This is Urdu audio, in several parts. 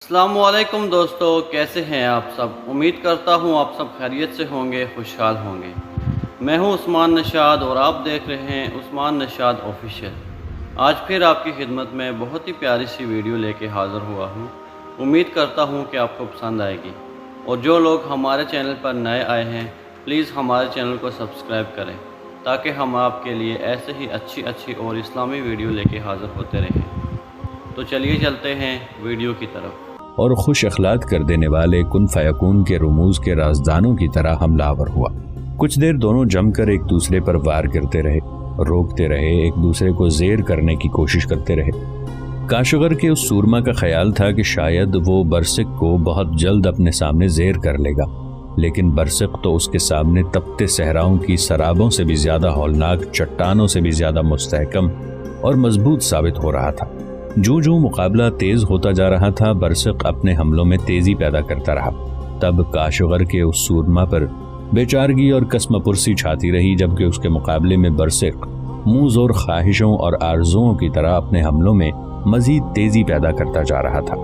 السلام علیکم دوستو، کیسے ہیں آپ سب؟ امید کرتا ہوں آپ سب خیریت سے ہوں گے، خوشحال ہوں گے۔ میں ہوں عثمان نشاد اور آپ دیکھ رہے ہیں عثمان نشاد آفیشیل۔ آج پھر آپ کی خدمت میں بہت ہی پیاری سی ویڈیو لے کے حاضر ہوا ہوں۔ امید کرتا ہوں کہ آپ کو پسند آئے گی، اور جو لوگ ہمارے چینل پر نئے آئے ہیں پلیز ہمارے چینل کو سبسکرائب کریں تاکہ ہم آپ کے لیے ایسے ہی اچھی اور اسلامی ویڈیو لے کے حاضر ہوتے رہیں۔ تو چلیے چلتے ہیں ویڈیو کی طرف۔ اور خوش اخلاق کر دینے والے کن فیکون کے رموز کے رازدانوں کی طرح حملہ آور ہوا۔ کچھ دیر دونوں جم کر ایک دوسرے پر وار کرتے رہے، روکتے رہے، ایک دوسرے کو زیر کرنے کی کوشش کرتے رہے۔ کاشغر کے اس سورما کا خیال تھا کہ شاید وہ برسک کو بہت جلد اپنے سامنے زیر کر لے گا، لیکن برسک تو اس کے سامنے تپتے صحراؤں کی سرابوں سے بھی زیادہ ہولناک، چٹانوں سے بھی زیادہ مستحکم اور مضبوط ثابت ہو رہا تھا۔ جو مقابلہ تیز ہوتا جا رہا تھا، برسک اپنے حملوں میں تیزی پیدا کرتا رہا۔ تب کاشغر کے اس سورما پر بے چارگی اور قسم پرسی چھاتی رہی، جبکہ اس کے مقابلے میں برسک منہ زور خواہشوں اور آرزوؤں کی طرح اپنے حملوں میں مزید تیزی پیدا کرتا جا رہا تھا۔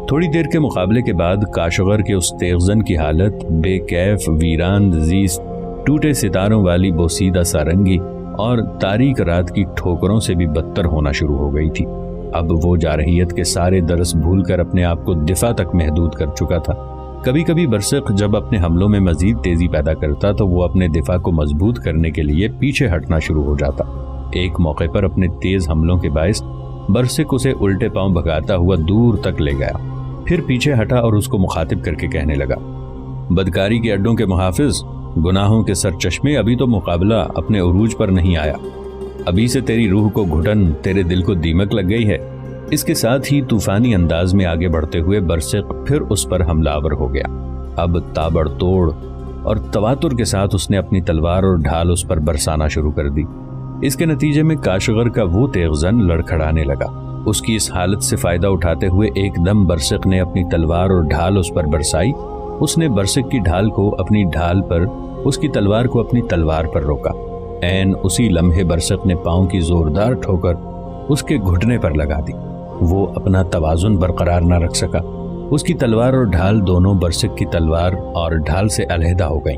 تھوڑی دیر کے مقابلے کے بعد کاشغر کے اس تیغزن کی حالت بے کیف، ویران زیست، ٹوٹے ستاروں والی بوسیدہ سارنگی اور تاریک رات کی ٹھوکروں سے بھی بدتر ہونا شروع ہو گئی تھی۔ اب وہ جارحیت کے سارے درس بھول کر اپنے آپ کو دفاع تک محدود کر چکا تھا۔ کبھی کبھی برسک جب اپنے حملوں میں مزید تیزی پیدا کرتا تو وہ اپنے دفاع کو مضبوط کرنے کے لیے پیچھے ہٹنا شروع ہو جاتا۔ ایک موقع پر اپنے تیز حملوں کے باعث برسک اسے الٹے پاؤں بھگاتا ہوا دور تک لے گیا، پھر پیچھے ہٹا اور اس کو مخاطب کر کے کہنے لگا، بدکاری کے اڈوں کے محافظ، گناہوں کے سرچشمے، ابھی تو مقابلہ اپنے عروج پر نہیں آیا، ابھی سے تیری روح کو گھٹن، تیرے دل کو دیمک لگ گئی ہے۔ اس کے ساتھ ہی طوفانی انداز میں آگے بڑھتے ہوئے برسک پھر اس پر حملہ آور ہو گیا۔ اب تابڑ توڑ اور تواتر کے ساتھ اس نے اپنی تلوار اور ڈھال اس پر برسانا شروع کر دی۔ اس کے نتیجے میں کاشغر کا وہ تیغزن لڑکھڑانے لگا۔ اس کی اس حالت سے فائدہ اٹھاتے ہوئے ایک دم برسک نے اپنی تلوار اور ڈھال اس پر برسائی۔ اس نے برسک کی ڈھال کو اپنی ڈھال پر، اس کی تلوار کو اپنی تلوار پر روکا۔ عین اسی لمحے برسک نے پاؤں کی زوردار ٹھوکر اس کے گھٹنے پر لگا دی۔ وہ اپنا توازن برقرار نہ رکھ سکا۔ اس کی تلوار اور ڈھال دونوں برسک کی تلوار اور ڈھال سے علیحدہ ہو گئیں۔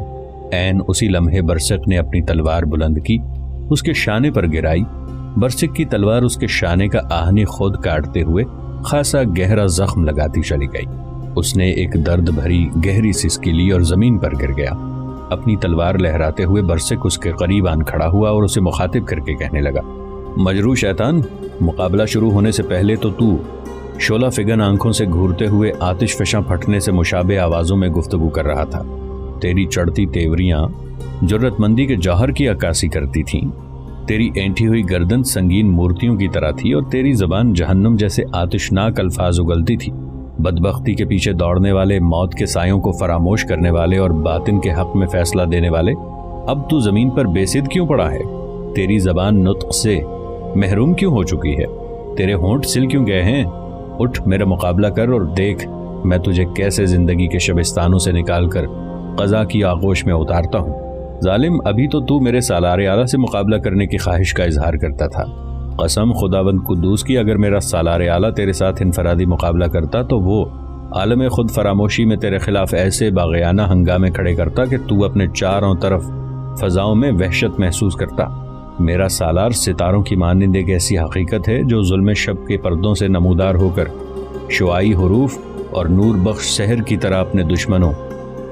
عین اسی لمحے برسک نے اپنی تلوار بلند کی، اس کے شانے پر گرائی۔ برسک کی تلوار اس کے شانے کا آہنی خود کاٹتے ہوئے خاصا گہرا زخم لگاتی چلی گئی۔ اس نے ایک درد بھری گہری سسکی لی اور زمین پر گر گیا۔ اپنی تلوار لہراتے ہوئے برسک اس کے قریب آن کھڑا ہوا اور اسے مخاطب کر کے کہنے لگا، مجروح شیطان، مقابلہ شروع ہونے سے پہلے تو شعلہ فگن آنکھوں سے گھورتے ہوئے آتش فشاں پھٹنے سے مشابہ آوازوں میں گفتگو کر رہا تھا۔ تیری چڑھتی تیوریاں جرت مندی کے جوہر کی عکاسی کرتی تھیں، تیری اینٹھی ہوئی گردن سنگین مورتیوں کی طرح تھی اور تیری زبان جہنم جیسے آتشناک الفاظ اگلتی تھی۔ بدبختی کے پیچھے دوڑنے والے، موت کے سایوں کو فراموش کرنے والے اور باطن کے حق میں فیصلہ دینے والے، اب تو زمین پر بے سد کیوں پڑا ہے؟ تیری زبان نطق سے محروم کیوں ہو چکی ہے؟ تیرے ہونٹ سل کیوں گئے ہیں؟ اٹھ، میرا مقابلہ کر اور دیکھ میں تجھے کیسے زندگی کے شبستانوں سے نکال کر قضا کی آغوش میں اتارتا ہوں۔ ظالم، ابھی تو میرے سالار اعلیٰ سے مقابلہ کرنے کی خواہش کا اظہار کرتا تھا۔ قسم خداوند قدوس کی، اگر میرا سالار اعلیٰ تیرے ساتھ انفرادی مقابلہ کرتا تو وہ عالم خود فراموشی میں تیرے خلاف ایسے باغیانہ ہنگامے کھڑے کرتا کہ تو اپنے چاروں طرف فضاؤں میں وحشت محسوس کرتا۔ میرا سالار ستاروں کی مانند ایک ایسی حقیقت ہے جو ظلم شب کے پردوں سے نمودار ہو کر شعاعی حروف اور نور بخش سحر کی طرح اپنے دشمنوں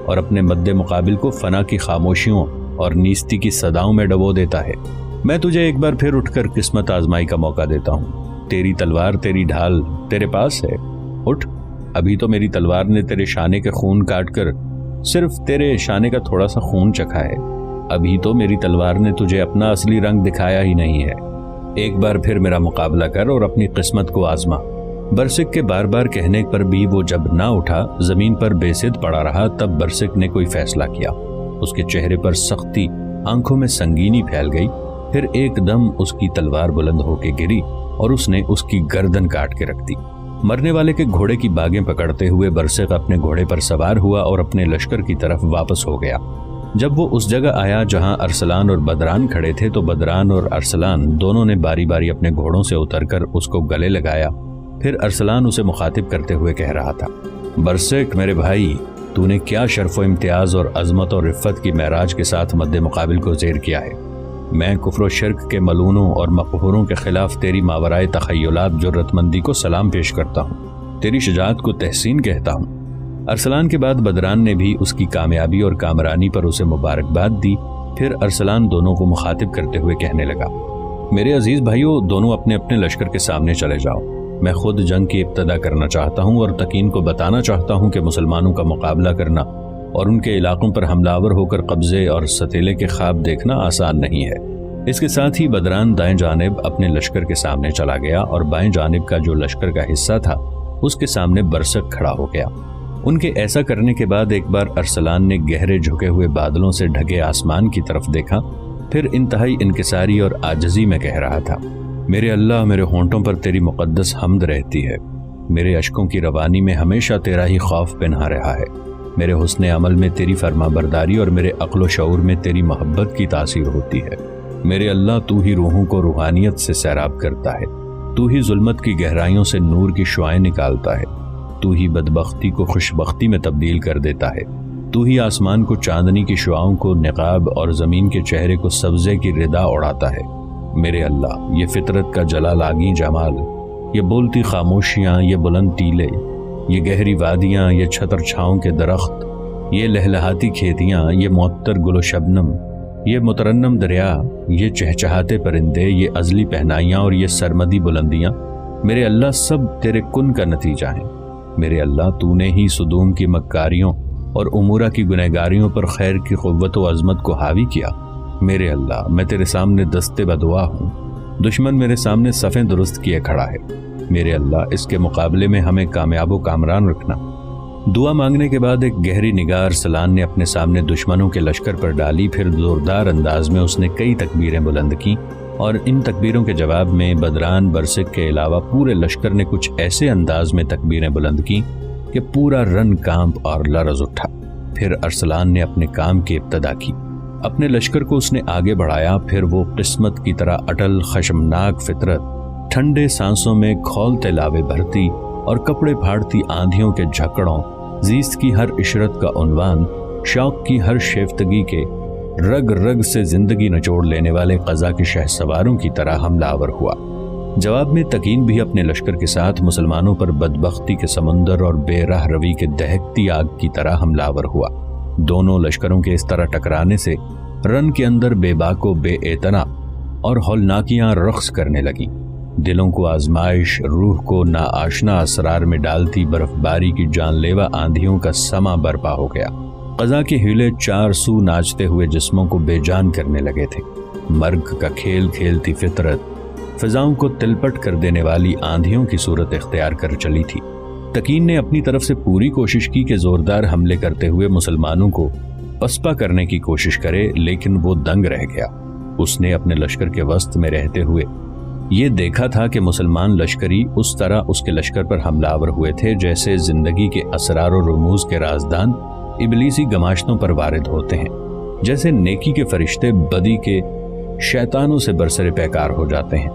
اور اپنے مد مقابل کو فنا کی خاموشیوں اور نیستی کی صداؤں میں ڈبو دیتا ہے۔ میں تجھے ایک بار پھر اٹھ کر قسمت آزمائی کا موقع دیتا ہوں۔ تیری تلوار، تیری ڈھال تیرے پاس ہے، اٹھ۔ ابھی تو میری تلوار نے تیرے شانے کے خون کاٹ کر صرف تیرے شانے کا تھوڑا سا خون چکھا ہے، ابھی تو میری تلوار نے تجھے اپنا اصلی رنگ دکھایا ہی نہیں ہے۔ ایک بار پھر میرا مقابلہ کر اور اپنی قسمت کو آزما۔ برسک کے بار بار کہنے پر بھی وہ جب نہ اٹھا، زمین پر بے سد پڑا رہا، تب برسک نے کوئی فیصلہ کیا۔ اس کے چہرے پر سختی، آنکھوں میں سنگینی پھیل گئی، پھر ایک دم اس کی تلوار بلند ہو کے گری اور اس نے اس کی گردن کاٹ کے رکھ دی۔ مرنے والے کے گھوڑے کی باگیں پکڑتے ہوئے برسک اپنے گھوڑے پر سوار ہوا اور اپنے لشکر کی طرف واپس ہو گیا۔ جب وہ اس جگہ آیا جہاں ارسلان اور بدران کھڑے تھے تو بدران اور ارسلان دونوں نے باری باری اپنے گھوڑوں سے اتر کر اس کو گلے لگایا، پھر ارسلان اسے مخاطب کرتے ہوئے کہہ رہا تھا، برسک میرے بھائی، تو نے کیا شرف و امتیاز اور عظمت اور رفت کی معراج کے ساتھ مد مقابل کو زیر کیا ہے۔ میں کفر و شرک کے ملونوں اور مقہوروں کے خلاف تیری ماورائے تخیلات جرت مندی کو سلام پیش کرتا ہوں، تیری شجاعت کو تحسین کہتا ہوں۔ ارسلان کے بعد بدران نے بھی اس کی کامیابی اور کامرانی پر اسے مبارکباد دی۔ پھر ارسلان دونوں کو مخاطب کرتے ہوئے کہنے لگا، میرے عزیز بھائیوں، دونوں اپنے اپنے لشکر کے سامنے چلے جاؤ۔ میں خود جنگ کی ابتدا کرنا چاہتا ہوں اور تکین کو بتانا چاہتا ہوں کہ مسلمانوں کا مقابلہ کرنا اور ان کے علاقوں پر حملہ آور ہو کر قبضے اور ستیلے کے خواب دیکھنا آسان نہیں ہے۔ اس کے ساتھ ہی بدران دائیں جانب اپنے لشکر کے سامنے چلا گیا اور بائیں جانب کا جو لشکر کا حصہ تھا اس کے سامنے برسک کھڑا ہو گیا۔ ان کے ایسا کرنے کے بعد ایک بار ارسلان نے گہرے جھکے ہوئے بادلوں سے ڈھکے آسمان کی طرف دیکھا، پھر انتہائی انکساری اور عاجزی میں کہہ رہا تھا، میرے اللہ، میرے ہونٹوں پر تیری مقدس حمد رہتی ہے، میرے اشکوں کی روانی میں ہمیشہ تیرا ہی خوف پنہا رہا ہے، میرے حسن عمل میں تیری فرما برداری اور میرے عقل و شعور میں تیری محبت کی تاثیر ہوتی ہے۔ میرے اللہ، تو ہی روحوں کو روحانیت سے سیراب کرتا ہے، تو ہی ظلمت کی گہرائیوں سے نور کی شعائیں نکالتا ہے، تو ہی بدبختی کو خوشبختی میں تبدیل کر دیتا ہے، تو ہی آسمان کو چاندنی کی شعاؤں کو نقاب اور زمین کے چہرے کو سبزے کی ردا اڑاتا ہے۔ میرے اللہ، یہ فطرت کا جلال آگی جمال، یہ بولتی خاموشیاں، یہ بلند ٹیلے، یہ گہری وادیاں، یہ چھتر چھاؤں کے درخت، یہ لہلہاتی کھیتیاں، یہ معطر گل و شبنم، یہ مترنم دریا، یہ چہچہاتے پرندے، یہ ازلی پہنائیاں اور یہ سرمدی بلندیاں، میرے اللہ سب تیرے کن کا نتیجہ ہیں۔ میرے اللہ، تو نے ہی صدوم کی مکاریوں اور امورہ کی گنہگاریوں پر خیر کی قوت و عظمت کو حاوی کیا۔ میرے اللہ، میں تیرے سامنے دستے بدعا ہوں، دشمن میرے سامنے صفیں درست کیے کھڑا ہے۔ میرے اللہ، اس کے مقابلے میں ہمیں کامیاب و کامران رکھنا۔ دعا مانگنے کے بعد ایک گہری نگاہ ارسلان نے اپنے سامنے دشمنوں کے لشکر پر ڈالی، پھر زوردار انداز میں اس نے کئی تکبیریں بلند کیں، اور ان تکبیروں کے جواب میں بدران، برسک کے علاوہ پورے لشکر نے کچھ ایسے انداز میں تکبیریں بلند کیں کہ پورا رن کانپ اور لرز اٹھا۔ پھر ارسلان نے اپنے کام کی ابتدا کی، اپنے لشکر کو اس نے آگے بڑھایا۔ پھر وہ قسمت کی طرح اٹل خشمناک فطرت، ٹھنڈے سانسوں میں کھولتے لاوے بھرتی اور کپڑے پھاڑتی آندھیوں کے جھکڑوں، زیست کی ہر عشرت کا عنوان، شوق کی ہر شیفتگی کے رگ رگ سے زندگی نچوڑ لینے والے قضا کے شہ سواروں کی طرح حملہ آور ہوا۔ جواب میں تکین بھی اپنے لشکر کے ساتھ مسلمانوں پر بدبختی کے سمندر اور بے راہ روی کے دہکتی آگ کی طرح حملہ آور ہوا۔ دونوں لشکروں کے اس طرح ٹکرانے سے رن کے اندر بے باک و بے اعتنا اور ہولناکیاں رقص کرنے لگیں۔ دلوں کو آزمائش، روح کو ناآشنا اسرار میں ڈالتی برف باری کی جان لیوا آندھیوں کا سما برپا ہو گیا۔ قضا کے ہیلے چار سو ناچتے ہوئے جسموں کو بے جان کرنے لگے تھے۔ مرگ کا کھیل کھیلتی فطرت فضاؤں کو تلپٹ کر دینے والی آندھیوں کی صورت اختیار کر چلی تھی۔ تکین نے اپنی طرف سے پوری کوشش کی کہ زوردار حملے کرتے ہوئے مسلمانوں کو پسپا کرنے کی کوشش کرے، لیکن وہ دنگ رہ گیا۔ اس نے اپنے لشکر کے وسط میں رہتے ہوئے یہ دیکھا تھا کہ مسلمان لشکری اس طرح اس کے لشکر پر حملہ آور ہوئے تھے جیسے زندگی کے اسرار و رموز کے رازدان ابلیسی گماشتوں پر وارد ہوتے ہیں، جیسے نیکی کے فرشتے بدی کے شیطانوں سے برسر پیکار ہو جاتے ہیں۔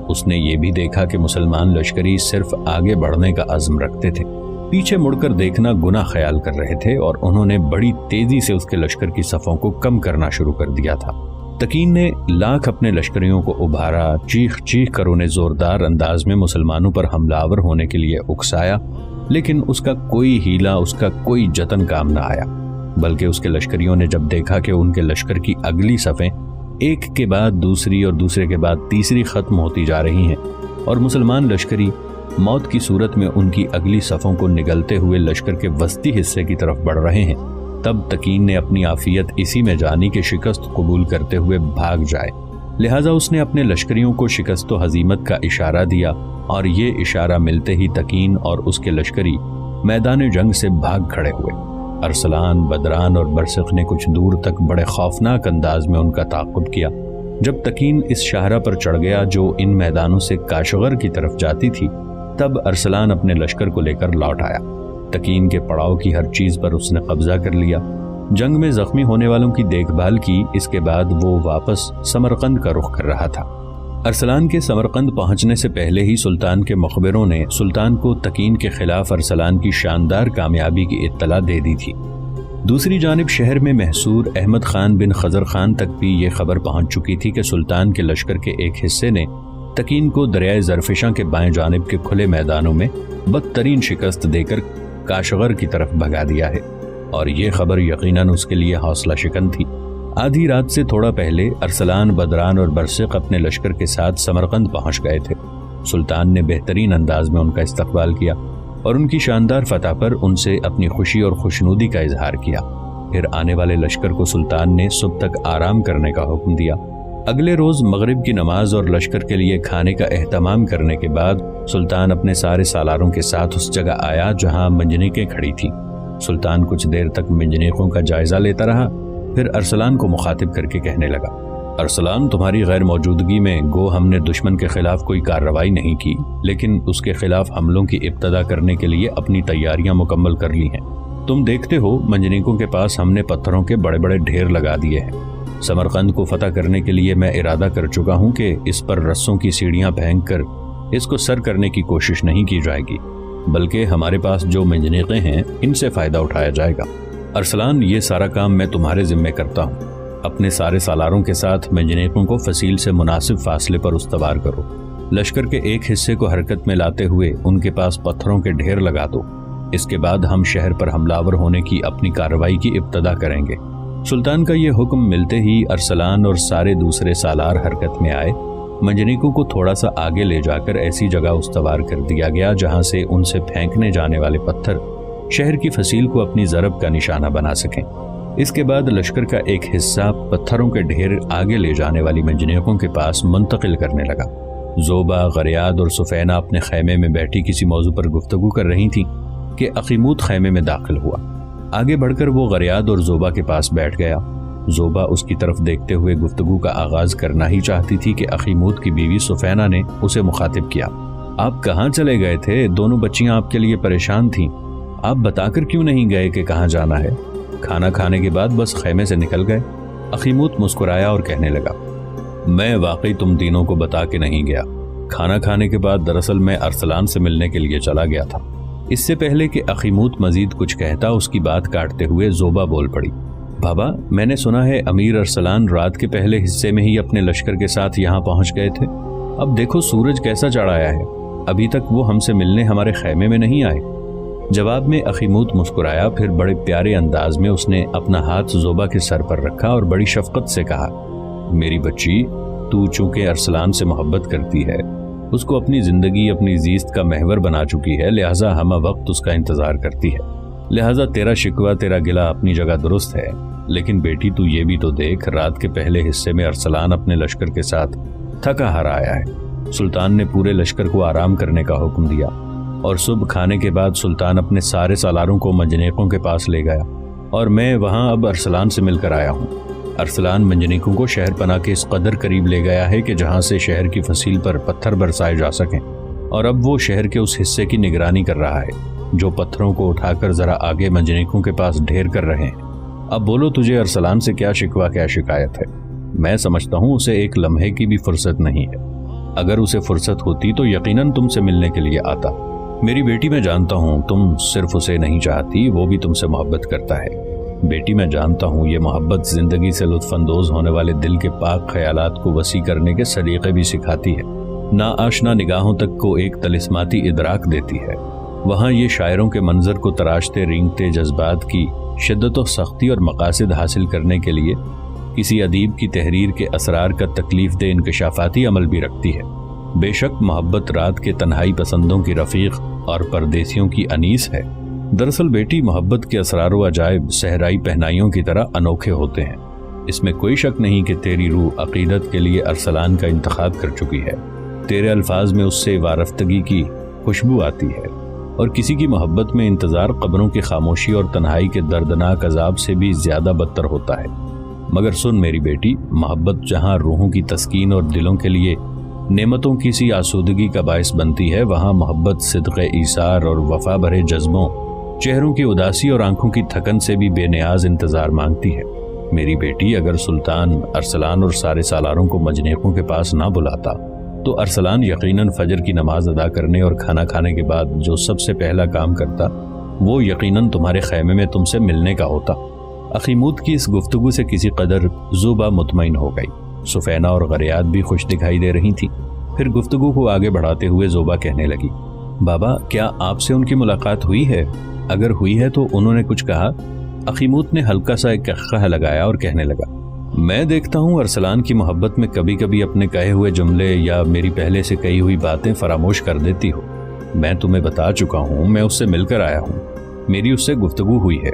اس نے یہ بھی دیکھا کہ مسلمان لشکری صرف آگے بڑھنے کا عزم رکھتے تھے، پیچھے مڑ کر دیکھنا گناہ خیال کر رہے تھے، اور انہوں نے بڑی تیزی سے اس کے لشکر کی صفوں کو کم کرنا شروع کر دیا تھا۔ تکین نے لاکھ اپنے لشکریوں کو ابھارا، چیخ چیخ کر انہیں زوردار انداز میں مسلمانوں پر حملہ آور ہونے کے لیے اکسایا، لیکن اس کا کوئی ہیلا، اس کا کوئی جتن کام نہ آیا۔ بلکہ اس کے لشکریوں نے جب دیکھا کہ ان کے لشکر کی اگلی صفیں ایک کے بعد دوسری اور دوسرے کے بعد تیسری ختم ہوتی جا رہی ہیں، اور مسلمان لشکری موت کی صورت میں ان کی اگلی صفوں کو نگلتے ہوئے لشکر کے وسطی حصے کی طرف بڑھ رہے ہیں، تب تکین نے اپنی عافیت اسی میں جانی کہ شکست قبول کرتے ہوئے بھاگ جائے۔ لہٰذا اس نے اپنے لشکریوں کو شکست و ہزیمت کا اشارہ دیا، اور یہ اشارہ ملتے ہی تکین اور اس کے لشکری میدان جنگ سے بھاگ کھڑے ہوئے۔ ارسلان، بدران اور برسق نے کچھ دور تک بڑے خوفناک انداز میں ان کا تعاقب کیا۔ جب تکین اس شاہراہ پر چڑھ گیا جو ان میدانوں سے کاشغر کی طرف جاتی تھی، تب ارسلان اپنے لشکر کو لے کر لوٹ آیا۔ تکین کے پڑاؤ کی ہر چیز پر اس نے قبضہ کر لیا، جنگ میں زخمی ہونے والوں کی دیکھ بھال کی۔ اس کے بعد وہ واپس سمرقند کا رخ کر رہا تھا۔ ارسلان کے سمرقند پہنچنے سے پہلے ہی سلطان کے مخبروں نے سلطان کو تکین کے خلاف ارسلان کی شاندار کامیابی کی اطلاع دے دی تھی۔ دوسری جانب شہر میں محصور احمد خان بن خضر خان تک بھی یہ خبر پہنچ چکی تھی کہ سلطان کے لشکر کے ایک حصے نے تکین کو دریائے زرفشاں کے بائیں جانب کے کھلے میدانوں میں بدترین شکست دے کر کاشغر کی طرف بھگا دیا ہے، اور یہ خبر یقیناً اس کے لیے حوصلہ شکن تھی۔ آدھی رات سے تھوڑا پہلے ارسلان، بدران اور برسق اپنے لشکر کے ساتھ سمرقند پہنچ گئے تھے۔ سلطان نے بہترین انداز میں ان کا استقبال کیا اور ان کی شاندار فتح پر ان سے اپنی خوشی اور خوشنودی کا اظہار کیا۔ پھر آنے والے لشکر کو سلطان نے صبح تک آرام کرنے کا حکم دیا۔ اگلے روز مغرب کی نماز اور لشکر کے لیے کھانے کا اہتمام کرنے کے بعد سلطان اپنے سارے سالاروں کے ساتھ اس جگہ آیا جہاں منجنیقیں کھڑی تھیں۔ سلطان کچھ دیر تک منجنیقوں کا جائزہ لیتا رہا، پھر ارسلان کو مخاطب کر کے کہنے لگا، ارسلان، تمہاری غیر موجودگی میں گو ہم نے دشمن کے خلاف کوئی کارروائی نہیں کی، لیکن اس کے خلاف حملوں کی ابتدا کرنے کے لیے اپنی تیاریاں مکمل کر لی ہیں۔ تم دیکھتے ہو منجنیقوں کے پاس ہم نے پتھروں کے بڑے بڑے ڈھیر لگا دیے ہیں۔ سمرقند کو فتح کرنے کے لیے میں ارادہ کر چکا ہوں کہ اس پر رسوں کی سیڑھیاں پھینک کر اس کو سر کرنے کی کوشش نہیں کی جائے گی، بلکہ ہمارے پاس جو منجنیقیں ہیں ان سے فائدہ اٹھایا جائے گا۔ ارسلان، یہ سارا کام میں تمہارے ذمہ کرتا ہوں۔ اپنے سارے سالاروں کے ساتھ منجنیقوں کو فصیل سے مناسب فاصلے پر استوار کرو۔ لشکر کے ایک حصے کو حرکت میں لاتے ہوئے ان کے پاس پتھروں کے ڈھیر لگا دو۔ اس کے بعد ہم شہر پر حملہ آور ہونے کی اپنی کارروائی کی ابتدا کریں گے۔ سلطان کا یہ حکم ملتے ہی ارسلان اور سارے دوسرے سالار حرکت میں آئے۔ منجنیقوں کو تھوڑا سا آگے لے جا کر ایسی جگہ استوار کر دیا گیا جہاں سے ان سے پھینکنے جانے والے پتھر شہر کی فصیل کو اپنی ضرب کا نشانہ بنا سکیں۔ اس کے بعد لشکر کا ایک حصہ پتھروں کے ڈھیر آگے لے جانے والی منجنیقوں کے پاس منتقل کرنے لگا۔ زوبا، غریاد اور سفینہ اپنے خیمے میں بیٹھی کسی موضوع پر گفتگو کر رہی تھیں کہ اخیموت خیمے میں داخل ہوا۔ آگے بڑھ کر وہ غریاد اور زوبا کے پاس بیٹھ گیا۔ زوبا اس کی طرف دیکھتے ہوئے گفتگو کا آغاز کرنا ہی چاہتی تھی کہ اخیموت کی بیوی سفینہ نے اسے مخاطب کیا۔ آپ کہاں چلے گئے تھے؟ دونوں بچیاں آپ کے لیے پریشان تھیں، آپ بتا کر کیوں نہیں گئے کہ کہاں جانا ہے؟ کھانا کھانے کے بعد بس خیمے سے نکل گئے؟ اخیموت مسکرایا اور کہنے لگا، میں واقعی تم تینوں کو بتا کے نہیں گیا۔ کھانا کھانے کے بعد دراصل میں ارسلان سے ملنے کے لیے چلا گیا تھا۔ اس سے پہلے کہ اخیموت مزید کچھ کہتا، اس کی بات کاٹتے ہوئے زوبا بول پڑی، بابا، میں نے سنا ہے امیر ارسلان رات کے پہلے حصے میں ہی اپنے لشکر کے ساتھ یہاں پہنچ گئے تھے۔ اب دیکھو سورج کیسا چڑھ آیا ہے، ابھی تک وہ ہم سے ملنے ہمارے خیمے میں نہیں آئے۔ جواب میں اخیموت مسکرایا، پھر بڑے پیارے انداز میں اس نے اپنا ہاتھ زوبا کے سر پر رکھا اور بڑی شفقت سے کہا، میری بچی، تو چونکہ ارسلان سے محبت کرتی ہے، اس کو اپنی زندگی، اپنی زیست کا محور بنا چکی ہے، لہٰذا ہمہ وقت اس کا انتظار کرتی ہے۔ لہٰذا تیرا شکوہ، تیرا گلہ اپنی جگہ درست ہے، لیکن بیٹی تو یہ بھی تو دیکھ، رات کے پہلے حصے میں ارسلان اپنے لشکر کے ساتھ تھکا ہارا آیا ہے۔ سلطان نے پورے لشکر کو آرام کرنے کا حکم دیا اور صبح کھانے کے بعد سلطان اپنے سارے سالاروں کو منجنیقوں کے پاس لے گیا اور میں وہاں اب ارسلان سے مل کر آیا ہوں۔ ارسلان منجنیقوں کو شہر پناہ کے اس قدر قریب لے گیا ہے کہ جہاں سے شہر کی فصیل پر پتھر برسائے جا سکیں، اور اب وہ شہر کے اس حصے کی نگرانی کر رہا ہے جو پتھروں کو اٹھا کر ذرا آگے منجنیقوں کے پاس ڈھیر کر رہے ہیں۔ اب بولو، تجھے ارسلان سے کیا شکوہ، کیا شکایت ہے؟ میں سمجھتا ہوں اسے ایک لمحے کی بھی فرصت نہیں ہے۔ اگر اسے فرصت ہوتی تو یقیناً تم سے ملنے کے لیے آتا۔ میری بیٹی، میں جانتا ہوں تم صرف اسے نہیں چاہتی، وہ بھی تم سے محبت کرتا ہے۔ بیٹی، میں جانتا ہوں یہ محبت زندگی سے لطف اندوز ہونے والے دل کے پاک خیالات کو وسیع کرنے کے سلیقے بھی سکھاتی ہے، ناآشنا نگاہوں تک کو ایک طلسماتی ادراک دیتی ہے۔ وہاں یہ شاعروں کے منظر کو تراشتے رینگتے جذبات کی شدت و سختی اور مقاصد حاصل کرنے کے لیے کسی ادیب کی تحریر کے اسرار کا تکلیف دہ انکشافاتی عمل بھی رکھتی ہے۔ بے شک محبت رات کے تنہائی پسندوں کی رفیق اور پردیسیوں کی انیس ہے۔ دراصل بیٹی، محبت کے اسرار و عجائب صحرائی پہنائیوں کی طرح انوکھے ہوتے ہیں۔ اس میں کوئی شک نہیں کہ تیری روح عقیدت کے لیے ارسلان کا انتخاب کر چکی ہے۔ تیرے الفاظ میں اس سے وارفتگی کی خوشبو آتی ہے، اور کسی کی محبت میں انتظار قبروں کی خاموشی اور تنہائی کے دردناک عذاب سے بھی زیادہ بدتر ہوتا ہے۔ مگر سن میری بیٹی، محبت جہاں روحوں کی تسکین اور دلوں کے لیے نعمتوں کی سی آسودگی کا باعث بنتی ہے، وہاں محبت صدق ایثار اور وفا بھرے جذبوں، چہروں کی اداسی اور آنکھوں کی تھکن سے بھی بے نیاز انتظار مانگتی ہے۔ میری بیٹی، اگر سلطان ارسلان اور سارے سالاروں کو منجنیقوں کے پاس نہ بلاتا تو ارسلان یقیناً فجر کی نماز ادا کرنے اور کھانا کھانے کے بعد جو سب سے پہلا کام کرتا وہ یقیناً تمہارے خیمے میں تم سے ملنے کا ہوتا۔ اخیموت کی اس گفتگو سے کسی قدر زوبا مطمئن ہو گئی۔ سفینہ اور غریات بھی خوش دکھائی دے رہی تھیں۔ پھر گفتگو کو آگے بڑھاتے ہوئے زوبا کہنے لگی، بابا کیا آپ سے ان کی ملاقات ہوئی ہے؟ اگر ہوئی ہے تو انہوں نے کچھ کہا؟ اخیموت نے ہلکا سا ایک قہقہ لگایا اور کہنے لگا، میں دیکھتا ہوں ارسلان کی محبت میں کبھی کبھی اپنے کہے ہوئے جملے یا میری پہلے سے کہی ہوئی باتیں فراموش کر دیتی ہو۔ میں تمہیں بتا چکا ہوں، میں اس سے مل کر آیا ہوں، میری اس سے گفتگو ہوئی ہے،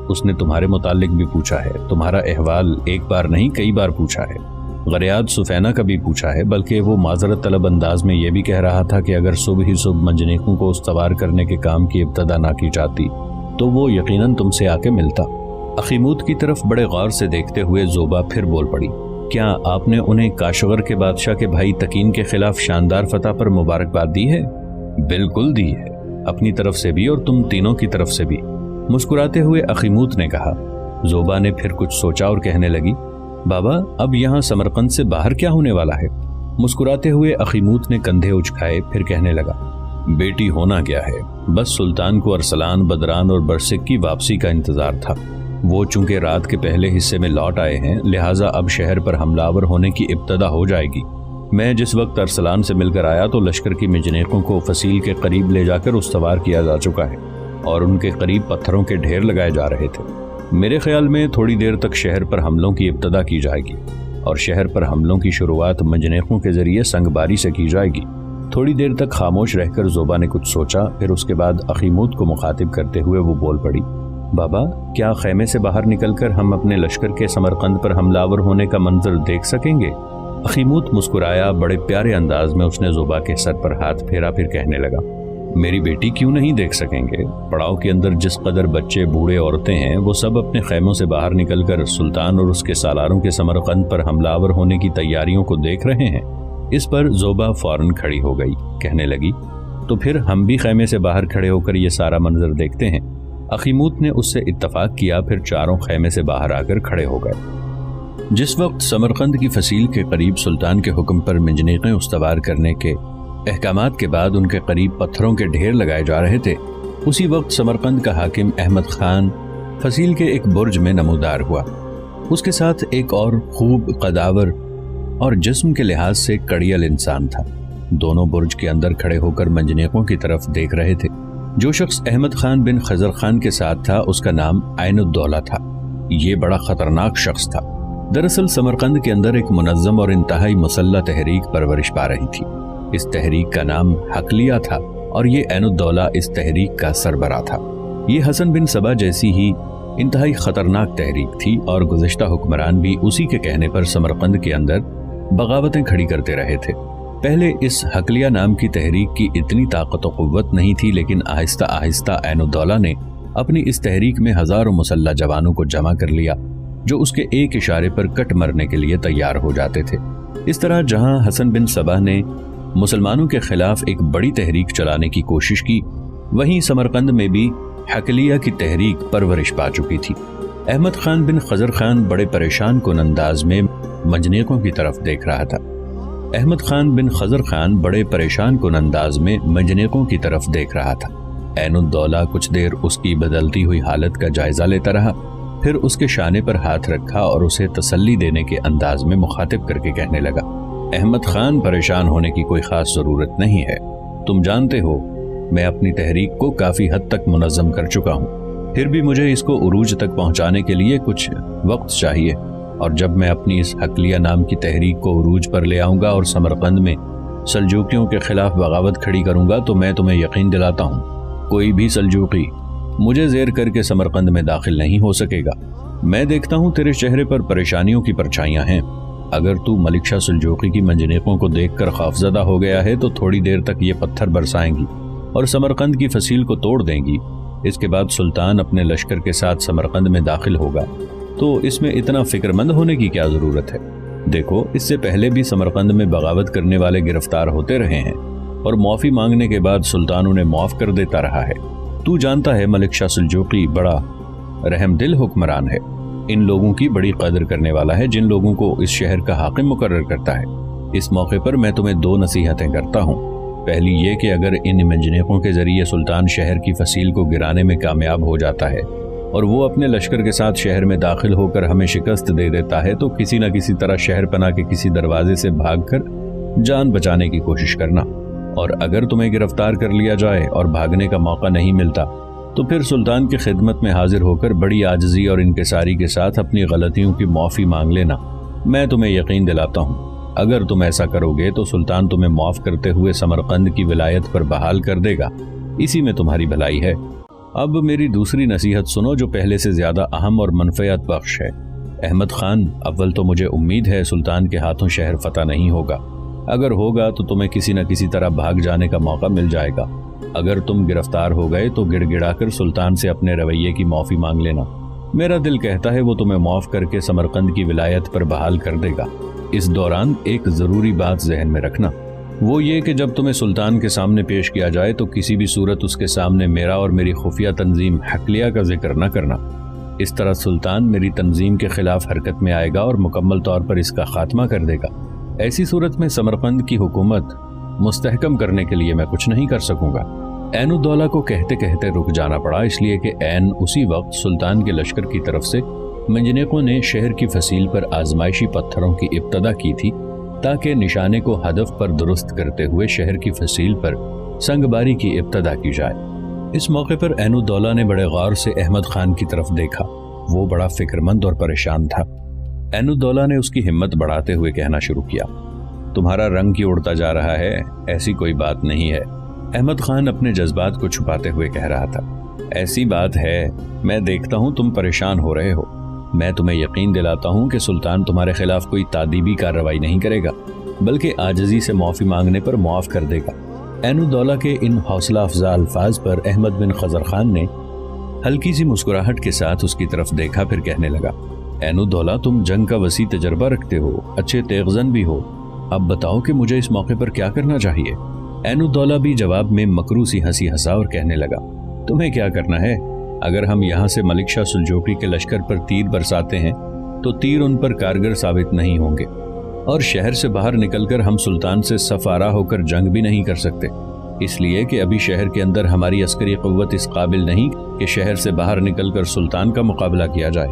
اس نے تمہارے متعلق بھی پوچھا ہے، تمہارا احوال ایک بار نہیں کئی بار پوچھا ہے۔ غریات سفینہ کا بھی پوچھا ہے، بلکہ وہ معذرت طلب انداز میں یہ بھی کہہ رہا تھا کہ اگر صبح ہی صبح منجنیقوں کو استوار کرنے کے کام کی ابتدا نہ کی جاتی تو وہ یقیناً تم سے آ کے ملتا۔ اخیموت کی طرف بڑے غور سے دیکھتے ہوئے زوبا پھر بول پڑی، کیا آپ نے انہیں کاشغر کے بادشاہ کے بھائی تکین کے خلاف شاندار فتح پر مبارکباد دی ہے؟ بالکل دی ہے، اپنی طرف سے بھی اور تم تینوں کی طرف سے بھی، مسکراتے ہوئے اخیموت نے کہا۔ زوبا نے پھر کچھ سوچا اور کہنے لگی، بابا اب یہاں سمرقند سے باہر کیا ہونے والا ہے؟ مسکراتے ہوئے اخیموت نے کندھے اچکائے، پھر کہنے لگا، بیٹی ہونا کیا ہے، بس سلطان کو ارسلان، بدران اور برسک کی واپسی کا انتظار تھا۔ وہ چونکہ رات کے پہلے حصے میں لوٹ آئے ہیں، لہٰذا اب شہر پر حملہ آور ہونے کی ابتدا ہو جائے گی۔ میں جس وقت ارسلان سے مل کر آیا تو لشکر کی منجنیقوں کو فصیل کے قریب لے جا کر استوار کیا جا چکا ہے اور ان کے قریب پتھروں کے ڈھیر لگائے جا رہے تھے۔ میرے خیال میں تھوڑی دیر تک شہر پر حملوں کی ابتدا کی جائے گی اور شہر پر حملوں کی شروعات منجنیقوں کے ذریعے سنگ باری سے کی جائے گی۔ تھوڑی دیر تک خاموش رہ کر زوبا نے کچھ سوچا، پھر اس کے بعد اخیموت کو مخاطب کرتے ہوئے وہ بول پڑی، بابا کیا خیمے سے باہر نکل کر ہم اپنے لشکر کے سمرقند پر حملہ آور ہونے کا منظر دیکھ سکیں گے؟ اخیموت مسکرایا، بڑے پیارے انداز میں اس نے زوبا کے سر پر ہاتھ پھیرا، پھر کہنے لگا، میری بیٹی کیوں نہیں دیکھ سکیں گے؟ پڑاؤ کے اندر جس قدر بچے، بوڑھے، عورتیں ہیں، وہ سب اپنے خیموں سے باہر نکل کر سلطان اور اس کے سالاروں کے سمرقند پر حملہ آور ہونے کی تیاریوں کو دیکھ رہے ہیں۔ اس پر زوبا فوراً کھڑی ہو گئی، کہنے لگی، تو پھر ہم بھی خیمے سے باہر کھڑے ہو کر یہ سارا منظر دیکھتے ہیں۔ اخیموت نے اس سے اتفاق کیا، پھر چاروں خیمے سے باہر آ کر کھڑے ہو گئے۔ جس وقت سمرقند کی فصیل کے قریب سلطان کے حکم پر منجنیقیں استوار کرنے کے احکامات کے بعد ان کے قریب پتھروں کے ڈھیر لگائے جا رہے تھے، اسی وقت سمرقند کا حاکم احمد خان فصیل کے ایک برج میں نمودار ہوا۔ اس کے ساتھ ایک اور خوب قداور اور جسم کے لحاظ سے کڑیل انسان تھا۔ دونوں برج کے اندر کھڑے ہو کر منجنیقوں کی طرف دیکھ رہے تھے۔ جو شخص احمد خان بن خضر خان کے ساتھ تھا اس کا نام عین الدولہ تھا۔ یہ بڑا خطرناک شخص تھا۔ دراصل سمرقند کے اندر ایک منظم اور انتہائی مسلح تحریک پرورش پا رہی تھی۔ اس تحریک کا نام حقلیہ تھا اور یہ عین الدولہ اس تحریک کا سربراہ تھا۔ یہ حسن بن صبا جیسی ہی انتہائی خطرناک تحریک تھی اور گزشتہ حکمران بھی اسی کے کہنے پر سمرقند کے اندر بغاوتیں کھڑی کرتے رہے تھے۔ پہلے اس حقلیہ نام کی تحریک کی اتنی طاقت و قوت نہیں تھی، لیکن آہستہ آہستہ عین الدولہ نے اپنی اس تحریک میں ہزاروں مسلح جوانوں کو جمع کر لیا جو اس کے ایک اشارے پر کٹ مرنے کے لیے تیار ہو جاتے تھے۔ اس طرح جہاں حسن بن صبا نے مسلمانوں کے خلاف ایک بڑی تحریک چلانے کی کوشش کی، وہیں سمرقند میں بھی حقلیہ کی تحریک پرورش پا چکی تھی۔ احمد خان بن خضر خان بڑے پریشان کن انداز میں منجنیقوں کی طرف دیکھ رہا تھا۔ احمد خان بن خضر خان بڑے پریشان کن انداز میں منجنیقوں کی طرف دیکھ رہا تھا۔ عین الدولہ کچھ دیر اس کی بدلتی ہوئی حالت کا جائزہ لیتا رہا، پھر اس کے شانے پر ہاتھ رکھا اور اسے تسلی دینے کے انداز میں مخاطب کر کے کہنے لگا، احمد خان پریشان ہونے کی کوئی خاص ضرورت نہیں ہے۔ تم جانتے ہو میں اپنی تحریک کو کافی حد تک منظم کر چکا ہوں، پھر بھی مجھے اس کو عروج تک پہنچانے کے لیے کچھ وقت چاہیے، اور جب میں اپنی اس حقلیہ نام کی تحریک کو عروج پر لے آؤں گا اور سمرقند میں سلجوقیوں کے خلاف بغاوت کھڑی کروں گا تو میں تمہیں یقین دلاتا ہوں کوئی بھی سلجوقی مجھے زیر کر کے سمرقند میں داخل نہیں ہو سکے گا۔ میں دیکھتا ہوں تیرے چہرے پر پریشانیوں کی پرچھائیاں ہیں۔ اگر تو ملک شاہ سلجوقی کی منجنیقوں کو دیکھ کر خوفزدہ ہو گیا ہے تو تھوڑی دیر تک یہ پتھر برسائیں گی اور سمرقند کی فصیل کو توڑ دیں گی۔ اس کے بعد سلطان اپنے لشکر کے ساتھ سمرقند میں داخل ہوگا، تو اس میں اتنا فکر مند ہونے کی کیا ضرورت ہے؟ دیکھو، اس سے پہلے بھی سمرقند میں بغاوت کرنے والے گرفتار ہوتے رہے ہیں اور معافی مانگنے کے بعد سلطان انہیں معاف کر دیتا رہا ہے۔ تو جانتا ہے ملک شاہ سلجوقی بڑا رحم دل حکمران ہے، ان لوگوں کی بڑی قدر کرنے والا ہے جن لوگوں کو اس شہر کا حاکم مقرر کرتا ہے۔ اس موقع پر میں تمہیں 2 نصیحتیں کرتا ہوں۔ پہلی یہ کہ اگر ان منجنیقوں کے ذریعے سلطان شہر کی فصیل کو گرانے میں کامیاب ہو جاتا ہے اور وہ اپنے لشکر کے ساتھ شہر میں داخل ہو کر ہمیں شکست دے دیتا ہے تو کسی نہ کسی طرح شہر پناہ کے کسی دروازے سے بھاگ کر جان بچانے کی کوشش کرنا، اور اگر تمہیں گرفتار کر لیا جائے اور بھاگنے کا موقع نہیں ملتا تو پھر سلطان کی خدمت میں حاضر ہو کر بڑی عاجزی اور انکساری کے ساتھ اپنی غلطیوں کی معافی مانگ لینا۔ میں تمہیں یقین دلاتا ہوں اگر تم ایسا کرو گے تو سلطان تمہیں معاف کرتے ہوئے سمرقند کی ولایت پر بحال کر دے گا، اسی میں تمہاری بھلائی ہے۔ اب میری دوسری نصیحت سنو جو پہلے سے زیادہ اہم اور منفعت بخش ہے۔ احمد خان، اول تو مجھے امید ہے سلطان کے ہاتھوں شہر فتح نہیں ہوگا، اگر ہوگا تو تمہیں کسی نہ کسی طرح بھاگ جانے کا موقع مل جائے گا۔ اگر تم گرفتار ہو گئے تو گڑ گڑا کر سلطان سے اپنے رویے کی معافی مانگ لینا، میرا دل کہتا ہے وہ تمہیں معاف کر کے سمرقند کی ولایت پر بحال کر دے گا۔ اس دوران ایک ضروری بات ذہن میں رکھنا، وہ یہ کہ جب تمہیں سلطان کے سامنے پیش کیا جائے تو کسی بھی صورت اس کے سامنے میرا اور میری خفیہ تنظیم حقلیہ کا ذکر نہ کرنا۔ اس طرح سلطان میری تنظیم کے خلاف حرکت میں آئے گا اور مکمل طور پر اس کا خاتمہ کر دے گا۔ ایسی صورت میں سمرقند کی حکومت مستحکم کرنے کے لیے میں کچھ نہیں کر سکوں گا۔ عین الدولہ کو کہتے کہتے رک جانا پڑا، اس لیے کہ عین اسی وقت سلطان کے لشکر کی طرف سے منجنیقوں نے شہر کی فصیل پر آزمائشی پتھروں کی ابتدا کی تھی تاکہ نشانے کو ہدف پر درست کرتے ہوئے شہر کی فصیل پر سنگ باری کی ابتدا کی جائے۔ اس موقع پر عین الدولہ نے بڑے غور سے احمد خان کی طرف دیکھا، وہ بڑا فکرمند اور پریشان تھا۔ عین الدولہ نے اس کی ہمت بڑھاتے ہوئے کہنا شروع کیا، تمہارا رنگ کیوں اڑتا جا رہا ہے؟ ایسی کوئی بات نہیں ہے۔ احمد خان اپنے جذبات کو چھپاتے ہوئے کہہ رہا تھا، ایسی بات ہے، میں دیکھتا ہوں تم پریشان ہو رہے ہو۔ میں تمہیں یقین دلاتا ہوں کہ سلطان تمہارے خلاف کوئی تادیبی کارروائی نہیں کرے گا، بلکہ عاجزی سے معافی مانگنے پر معاف کر دے گا۔ عین الدولہ کے ان حوصلہ افزا الفاظ پر احمد بن خضر خان نے ہلکی سی مسکراہٹ کے ساتھ اس کی طرف دیکھا، پھر کہنے لگا، عین الدولہ تم جنگ کا وسیع تجربہ رکھتے ہو، اچھے تیغزن بھی ہو، اب بتاؤ کہ مجھے اس موقع پر کیا کرنا چاہیے؟ عین الدولہ بھی جواب میں مکرو سی ہنسی ہنسا اور کہنے لگا، تمہیں کیا کرنا ہے؟ اگر ہم یہاں سے ملک شاہ سلجوقی کے لشکر پر تیر برساتے ہیں تو تیر ان پر کارگر ثابت نہیں ہوں گے، اور شہر سے باہر نکل کر ہم سلطان سے صف آرا ہو کر جنگ بھی نہیں کر سکتے، اس لیے کہ ابھی شہر کے اندر ہماری عسکری قوت اس قابل نہیں کہ شہر سے باہر نکل کر سلطان کا مقابلہ کیا جائے۔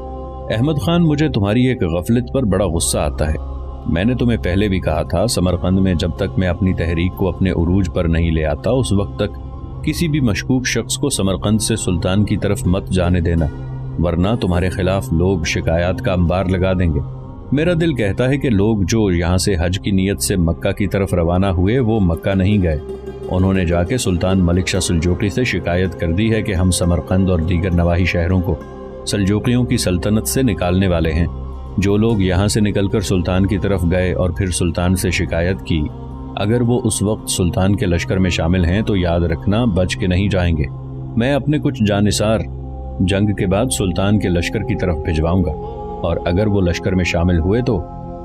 احمد خان، مجھے تمہاری ایک غفلت پر بڑا غصہ آتا ہے۔ میں نے تمہیں پہلے بھی کہا تھا سمرقند میں جب تک میں اپنی تحریک کو اپنے عروج پر نہیں لے آتا اس وقت تک کسی بھی مشکوک شخص کو سمرقند سے سلطان کی طرف مت جانے دینا، ورنہ تمہارے خلاف لوگ شکایات کا انبار لگا دیں گے۔ میرا دل کہتا ہے کہ لوگ جو یہاں سے حج کی نیت سے مکہ کی طرف روانہ ہوئے وہ مکہ نہیں گئے، انہوں نے جا کے سلطان ملک شاہ سلجوقی سے شکایت کر دی ہے کہ ہم سمرقند اور دیگر نواحی شہروں کو سلجوقیوں کی سلطنت سے نکالنے والے ہیں۔ جو لوگ یہاں سے نکل کر سلطان کی طرف گئے اور پھر سلطان سے شکایت کی، اگر وہ اس وقت سلطان کے لشکر میں شامل ہیں تو یاد رکھنا بچ کے نہیں جائیں گے۔ میں اپنے کچھ جانثار جنگ کے بعد سلطان کے لشکر کی طرف بھجواؤں گا، اور اگر وہ لشکر میں شامل ہوئے تو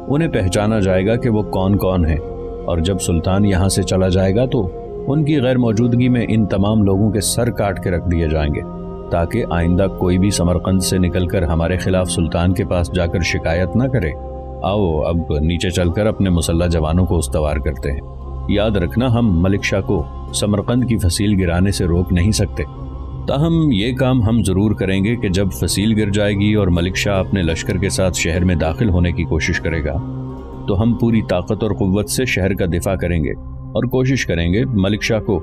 انہیں پہچانا جائے گا کہ وہ کون کون ہیں، اور جب سلطان یہاں سے چلا جائے گا تو ان کی غیر موجودگی میں ان تمام لوگوں کے سر کاٹ کے رکھ دیے جائیں گے، تاکہ آئندہ کوئی بھی سمرقند سے نکل کر ہمارے خلاف سلطان کے پاس جا کر شکایت نہ کرے۔ آؤ اب نیچے چل کر اپنے مسلح جوانوں کو استوار کرتے ہیں۔ یاد رکھنا ہم ملک شاہ کو سمرقند کی فصیل گرانے سے روک نہیں سکتے، تاہم یہ کام ہم ضرور کریں گے کہ جب فصیل گر جائے گی اور ملک شاہ اپنے لشکر کے ساتھ شہر میں داخل ہونے کی کوشش کرے گا تو ہم پوری طاقت اور قوت سے شہر کا دفاع کریں گے اور کوشش کریں گے ملک شاہ کو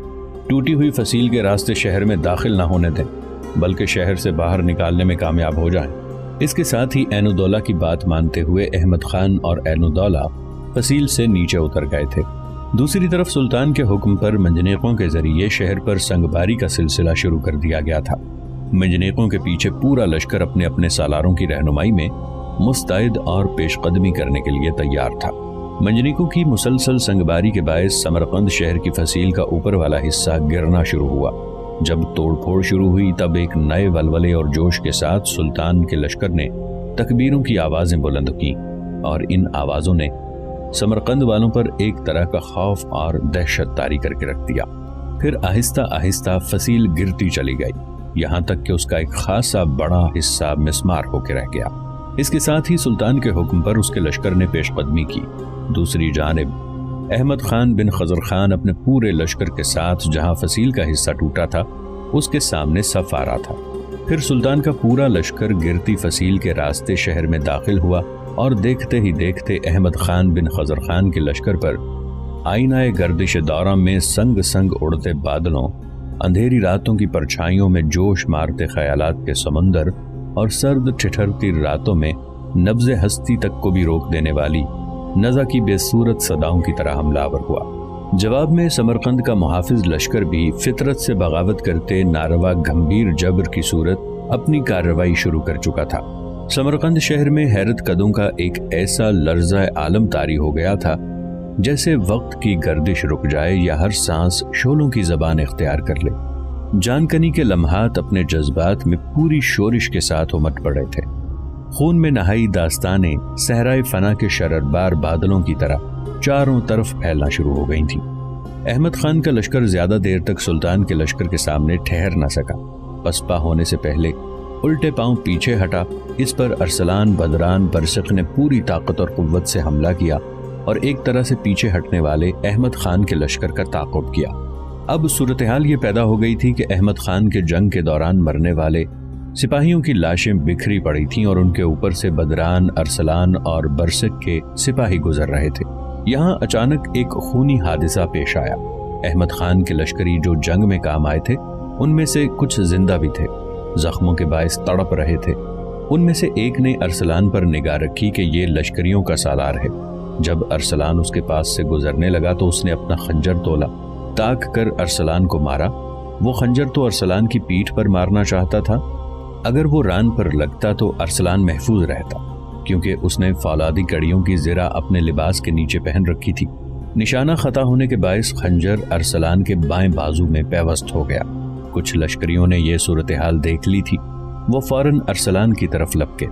ٹوٹی ہوئی فصیل کے راستے شہر میں داخل نہ ہونے دیں، بلکہ شہر سے باہر نکالنے میں کامیاب ہو جائیں۔ اس کے ساتھ ہی عین الدولہ کی بات مانتے ہوئے احمد خان اور عین الدولہ فصیل سے نیچے اتر گئے تھے۔ دوسری طرف سلطان کے حکم پر منجنیقوں کے ذریعے شہر پر سنگ باری کا سلسلہ شروع کر دیا گیا تھا۔ منجنیقوں کے پیچھے پورا لشکر اپنے اپنے سالاروں کی رہنمائی میں مستعد اور پیش قدمی کرنے کے لیے تیار تھا۔ منجنیقوں کی مسلسل سنگ باری کے باعث سمرقند شہر کی فصیل کا اوپر والا حصہ گرنا شروع ہوا۔ جب توڑ پھوڑ شروع ہوئی تب ایک نئے ولولے اور جوش کے ساتھ سلطان کے لشکر نے تکبیروں کی آوازیں بلند کیں، اور ان آوازوں نے سمرقند والوں پر ایک طرح کا خوف اور دہشت طاری کر کے رکھ دیا۔ پھر آہستہ آہستہ فصیل گرتی چلی گئی، یہاں تک کہ اس کا ایک خاصا بڑا حصہ مسمار ہو کے رہ گیا۔ اس کے ساتھ ہی سلطان کے حکم پر اس کے لشکر نے پیش قدمی کی۔ دوسری جانب احمد خان بن خضر خان اپنے پورے لشکر کے ساتھ جہاں فصیل کا حصہ ٹوٹا تھا اس کے سامنے صف آ رہا تھا۔ پھر سلطان کا پورا لشکر گرتی فصیل کے راستے شہر میں داخل ہوا اور دیکھتے ہی دیکھتے احمد خان بن خضر خان کے لشکر پر آئینہ گردش دورہ میں سنگ سنگ اڑتے بادلوں، اندھیری راتوں کی پرچھائیوں میں جوش مارتے خیالات کے سمندر اور سرد ٹھٹھرتی راتوں میں نبض ہستی تک کو بھی روک دینے والی نزا کی بے صورت صداؤں کی طرح حملہ آور ہوا۔ جواب میں سمرقند کا محافظ لشکر بھی فطرت سے بغاوت کرتے ناروا گھمبیر جبر کی صورت اپنی کارروائی شروع کر چکا تھا۔ سمرقند شہر میں حیرت قدوں کا ایک ایسا لرزہ عالم طاری ہو گیا تھا جیسے وقت کی گردش رک جائے یا ہر سانس شعلوں کی زبان اختیار کر لے۔ جان کنی کے لمحات اپنے جذبات میں پوری شورش کے ساتھ امٹ پڑے تھے۔ خون میں نہائی داستانیں صحرائے فنا کے شرربار بادلوں کی طرح چاروں طرف پھیلنا شروع ہو گئی تھیں۔ احمد خان کا لشکر زیادہ دیر تک سلطان کے لشکر کے سامنے ٹھہر نہ سکا۔ پسپا ہونے سے پہلے الٹے پاؤں پیچھے ہٹا۔ اس پر ارسلان بدران برسق نے پوری طاقت اور قوت سے حملہ کیا اور ایک طرح سے پیچھے ہٹنے والے احمد خان کے لشکر کا تعاقب کیا۔ اب صورتحال یہ پیدا ہو گئی تھی کہ احمد خان کے جنگ کے دوران مرنے والے سپاہیوں کی لاشیں بکھری پڑی تھیں اور ان کے اوپر سے بدران، ارسلان اور برسق کے سپاہی گزر رہے تھے۔ یہاں اچانک ایک خونی حادثہ پیش آیا۔ احمد خان کے لشکری جو جنگ میں کام آئے تھے ان میں سے کچھ زندہ بھی تھے، زخموں کے باعث تڑپ رہے تھے۔ ان میں سے ایک نے ارسلان پر نگاہ رکھی کہ یہ لشکریوں کا سالار ہے۔ جب ارسلان اس کے پاس سے گزرنے لگا تو اس نے اپنا خنجر تولا، تاک کر ارسلان کو مارا۔ وہ خنجر تو ارسلان کی پیٹھ پر مارنا چاہتا تھا، اگر وہ ران پر لگتا تو ارسلان محفوظ رہتا، کیونکہ اس نے فولادی کڑیوں کی زرہ اپنے لباس کے نیچے پہن رکھی تھی۔ نشانہ خطا ہونے کے باعث خنجر ارسلان کے بائیں بازو میں پیوست ہو گیا۔ کچھ لشکریوں نے یہ صورتحال دیکھ لی تھی، وہ فوراً ارسلان کی طرف لپکے۔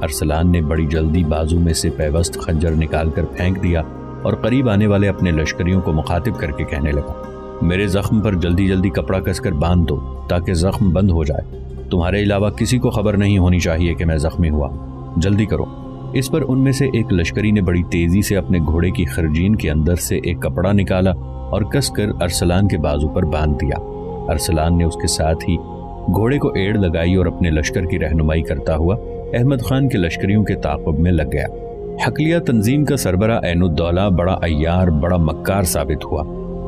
ارسلان نے بڑی جلدی بازو میں سے پیوست خنجر نکال کر پھینک دیا اور قریب آنے والے اپنے لشکریوں کو مخاطب کر کے کہنے لگا، میرے زخم پر جلدی جلدی کپڑا کس کر باندھ دو تاکہ زخم بند ہو جائے۔ تمہارے علاوہ کسی کو خبر نہیں ہونی چاہیے کہ میں زخمی ہوا، جلدی کرو۔ اس پر ان میں سے ایک لشکری نے بڑی تیزی سے اپنے گھوڑے کی خرجین کے اندر سے ایک کپڑا نکالا اور کس کر ارسلان کے بازو پر باندھ دیا۔ ارسلان نے اس کے ساتھ ہی گھوڑے کو ایڑ لگائی اور اپنے لشکر کی رہنمائی کرتا ہوا احمد خان کے لشکریوں کے تعاقب میں لگ گیا۔ حقلیہ تنظیم کا سربراہ عین الدولہ بڑا عیار، بڑا مکار ثابت ہوا۔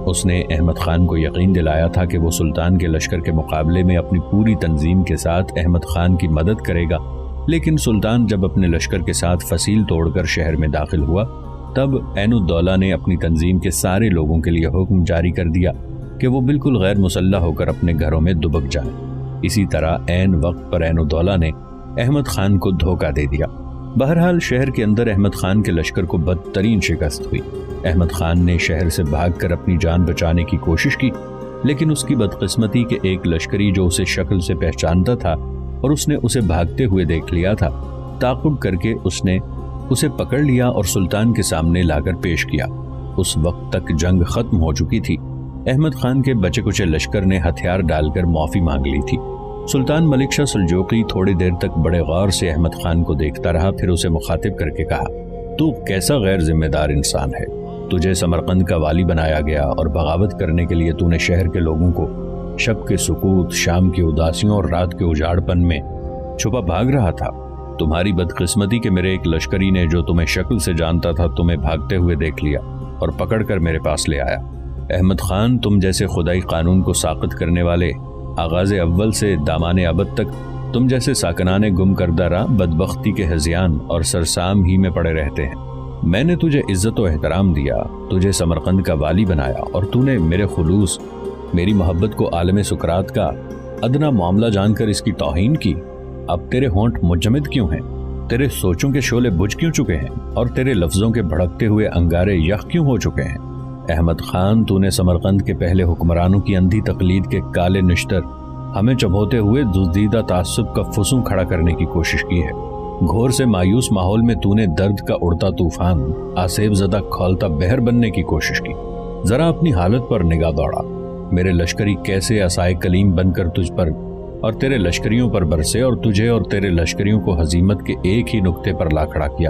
اس نے احمد خان کو یقین دلایا تھا کہ وہ سلطان کے لشکر کے مقابلے میں اپنی پوری تنظیم کے ساتھ احمد خان کی مدد کرے گا، لیکن سلطان جب اپنے لشکر کے ساتھ فصیل توڑ کر شہر میں داخل ہوا تب عین الدولہ نے اپنی تنظیم کے سارے لوگوں کے لیے حکم جاری کر دیا کہ وہ بالکل غیر مسلح ہو کر اپنے گھروں میں دبک جائیں۔ اسی طرح عین وقت پر عین الدولہ نے احمد خان کو دھوکہ دے دیا۔ بہرحال شہر کے اندر احمد خان کے لشکر کو بدترین شکست ہوئی۔ احمد خان نے شہر سے بھاگ کر اپنی جان بچانے کی کوشش کی، لیکن اس کی بدقسمتی کہ ایک لشکری جو اسے شکل سے پہچانتا تھا اور اس نے اسے بھاگتے ہوئے دیکھ لیا تھا، تعاقب کر کے اس نے اسے پکڑ لیا اور سلطان کے سامنے لا کر پیش کیا۔ اس وقت تک جنگ ختم ہو چکی تھی۔ احمد خان کے بچے کچے لشکر نے ہتھیار ڈال کر معافی مانگ لی تھی۔ سلطان ملک شاہ سلجوقی تھوڑی دیر تک بڑے غور سے احمد خان کو دیکھتا رہا، پھر اسے مخاطب کر کے کہا، تو کیسا غیر ذمہ دار انسان ہے؟ تجھے سمرقند کا والی بنایا گیا اور بغاوت کرنے کے لیے تو نے شہر کے لوگوں کو شب کے سکوت، شام کی اداسیوں اور رات کے اجاڑ پن میں چھپا بھاگ رہا تھا۔ تمہاری بدقسمتی کہ میرے ایک لشکری نے جو تمہیں شکل سے جانتا تھا تمہیں بھاگتے ہوئے دیکھ لیا اور پکڑ کر میرے پاس لے آیا۔ احمد خان، تم جیسے خدائی قانون کو ساقط کرنے والے آغاز اول سے دامان ابد تک تم جیسے ساکنان گم کردہ راہ بدبختی کے ہذیان اور سرسام ہی میں پڑے رہتے ہیں۔ میں نے تجھے عزت و احترام دیا، تجھے سمرقند کا والی بنایا اور تو نے میرے خلوص، میری محبت کو عالم سکرات کا ادنا معاملہ جان کر اس کی توہین کی۔ اب تیرے ہونٹ مجمد کیوں ہیں؟ تیرے سوچوں کے شعلے بجھ کیوں چکے ہیں اور تیرے لفظوں کے بھڑکتے ہوئے انگارے یخ کیوں ہو چکے ہیں؟ احمد خان، تو نے سمرقند کے پہلے حکمرانوں کی اندھی تقلید کے کالے نشتر ہمیں چبھوتے ہوئے دزدیدہ تعصب کا فسوں کھڑا کرنے کی کوشش کی ہے۔ گھور سے مایوس ماحول میں تو نے درد کا اڑتا طوفان، آسیب زدہ کھولتا بحر بننے کی کوشش کی۔ ذرا اپنی حالت پر نگاہ دوڑا، میرے لشکری کیسے عصائے کلیم بن کر تجھ پر اور تیرے لشکریوں پر برسے اور تجھے اور تیرے لشکریوں کو ہزیمت کے ایک ہی نقطے پر لا کھڑا کیا۔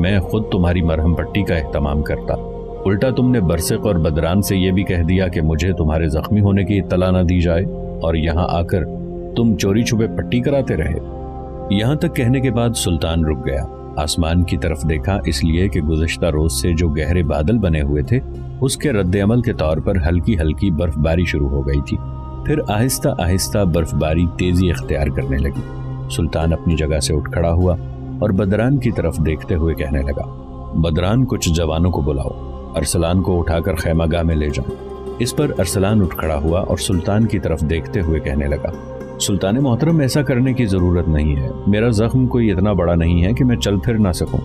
میں خود تمہاری مرہم پٹی کا اہتمام کرتا، الٹا تم نے برسق اور بدران سے یہ بھی کہہ دیا کہ مجھے تمہارے زخمی ہونے کی اطلاع نہ دی جائے، اور یہاں آ کر تم چوری چھپے پٹی کراتے رہے۔ یہاں تک کہنے کے بعد سلطان رک گیا، آسمان کی طرف دیکھا، اس لیے کہ گزشتہ روز سے جو گہرے بادل بنے ہوئے تھے اس کے رد عمل کے طور پر ہلکی ہلکی برف باری شروع ہو گئی تھی۔ پھر آہستہ آہستہ برف باری تیزی اختیار کرنے لگی۔ سلطان اپنی جگہ سے اٹھ کھڑا ہوا اور بدران کی طرف دیکھتے ہوئے کہنے لگا، بدران کچھ جوانوں کو بلاؤ، ارسلان کو اٹھا کر خیمہ گاہ میں لے جاؤ۔ اس پر ارسلان اٹھ کھڑا ہوا اور سلطان کی طرف دیکھتے ہوئے کہنے لگا، سلطان محترم ایسا کرنے کی ضرورت نہیں ہے، میرا زخم کوئی اتنا بڑا نہیں ہے کہ میں چل پھر نہ سکوں،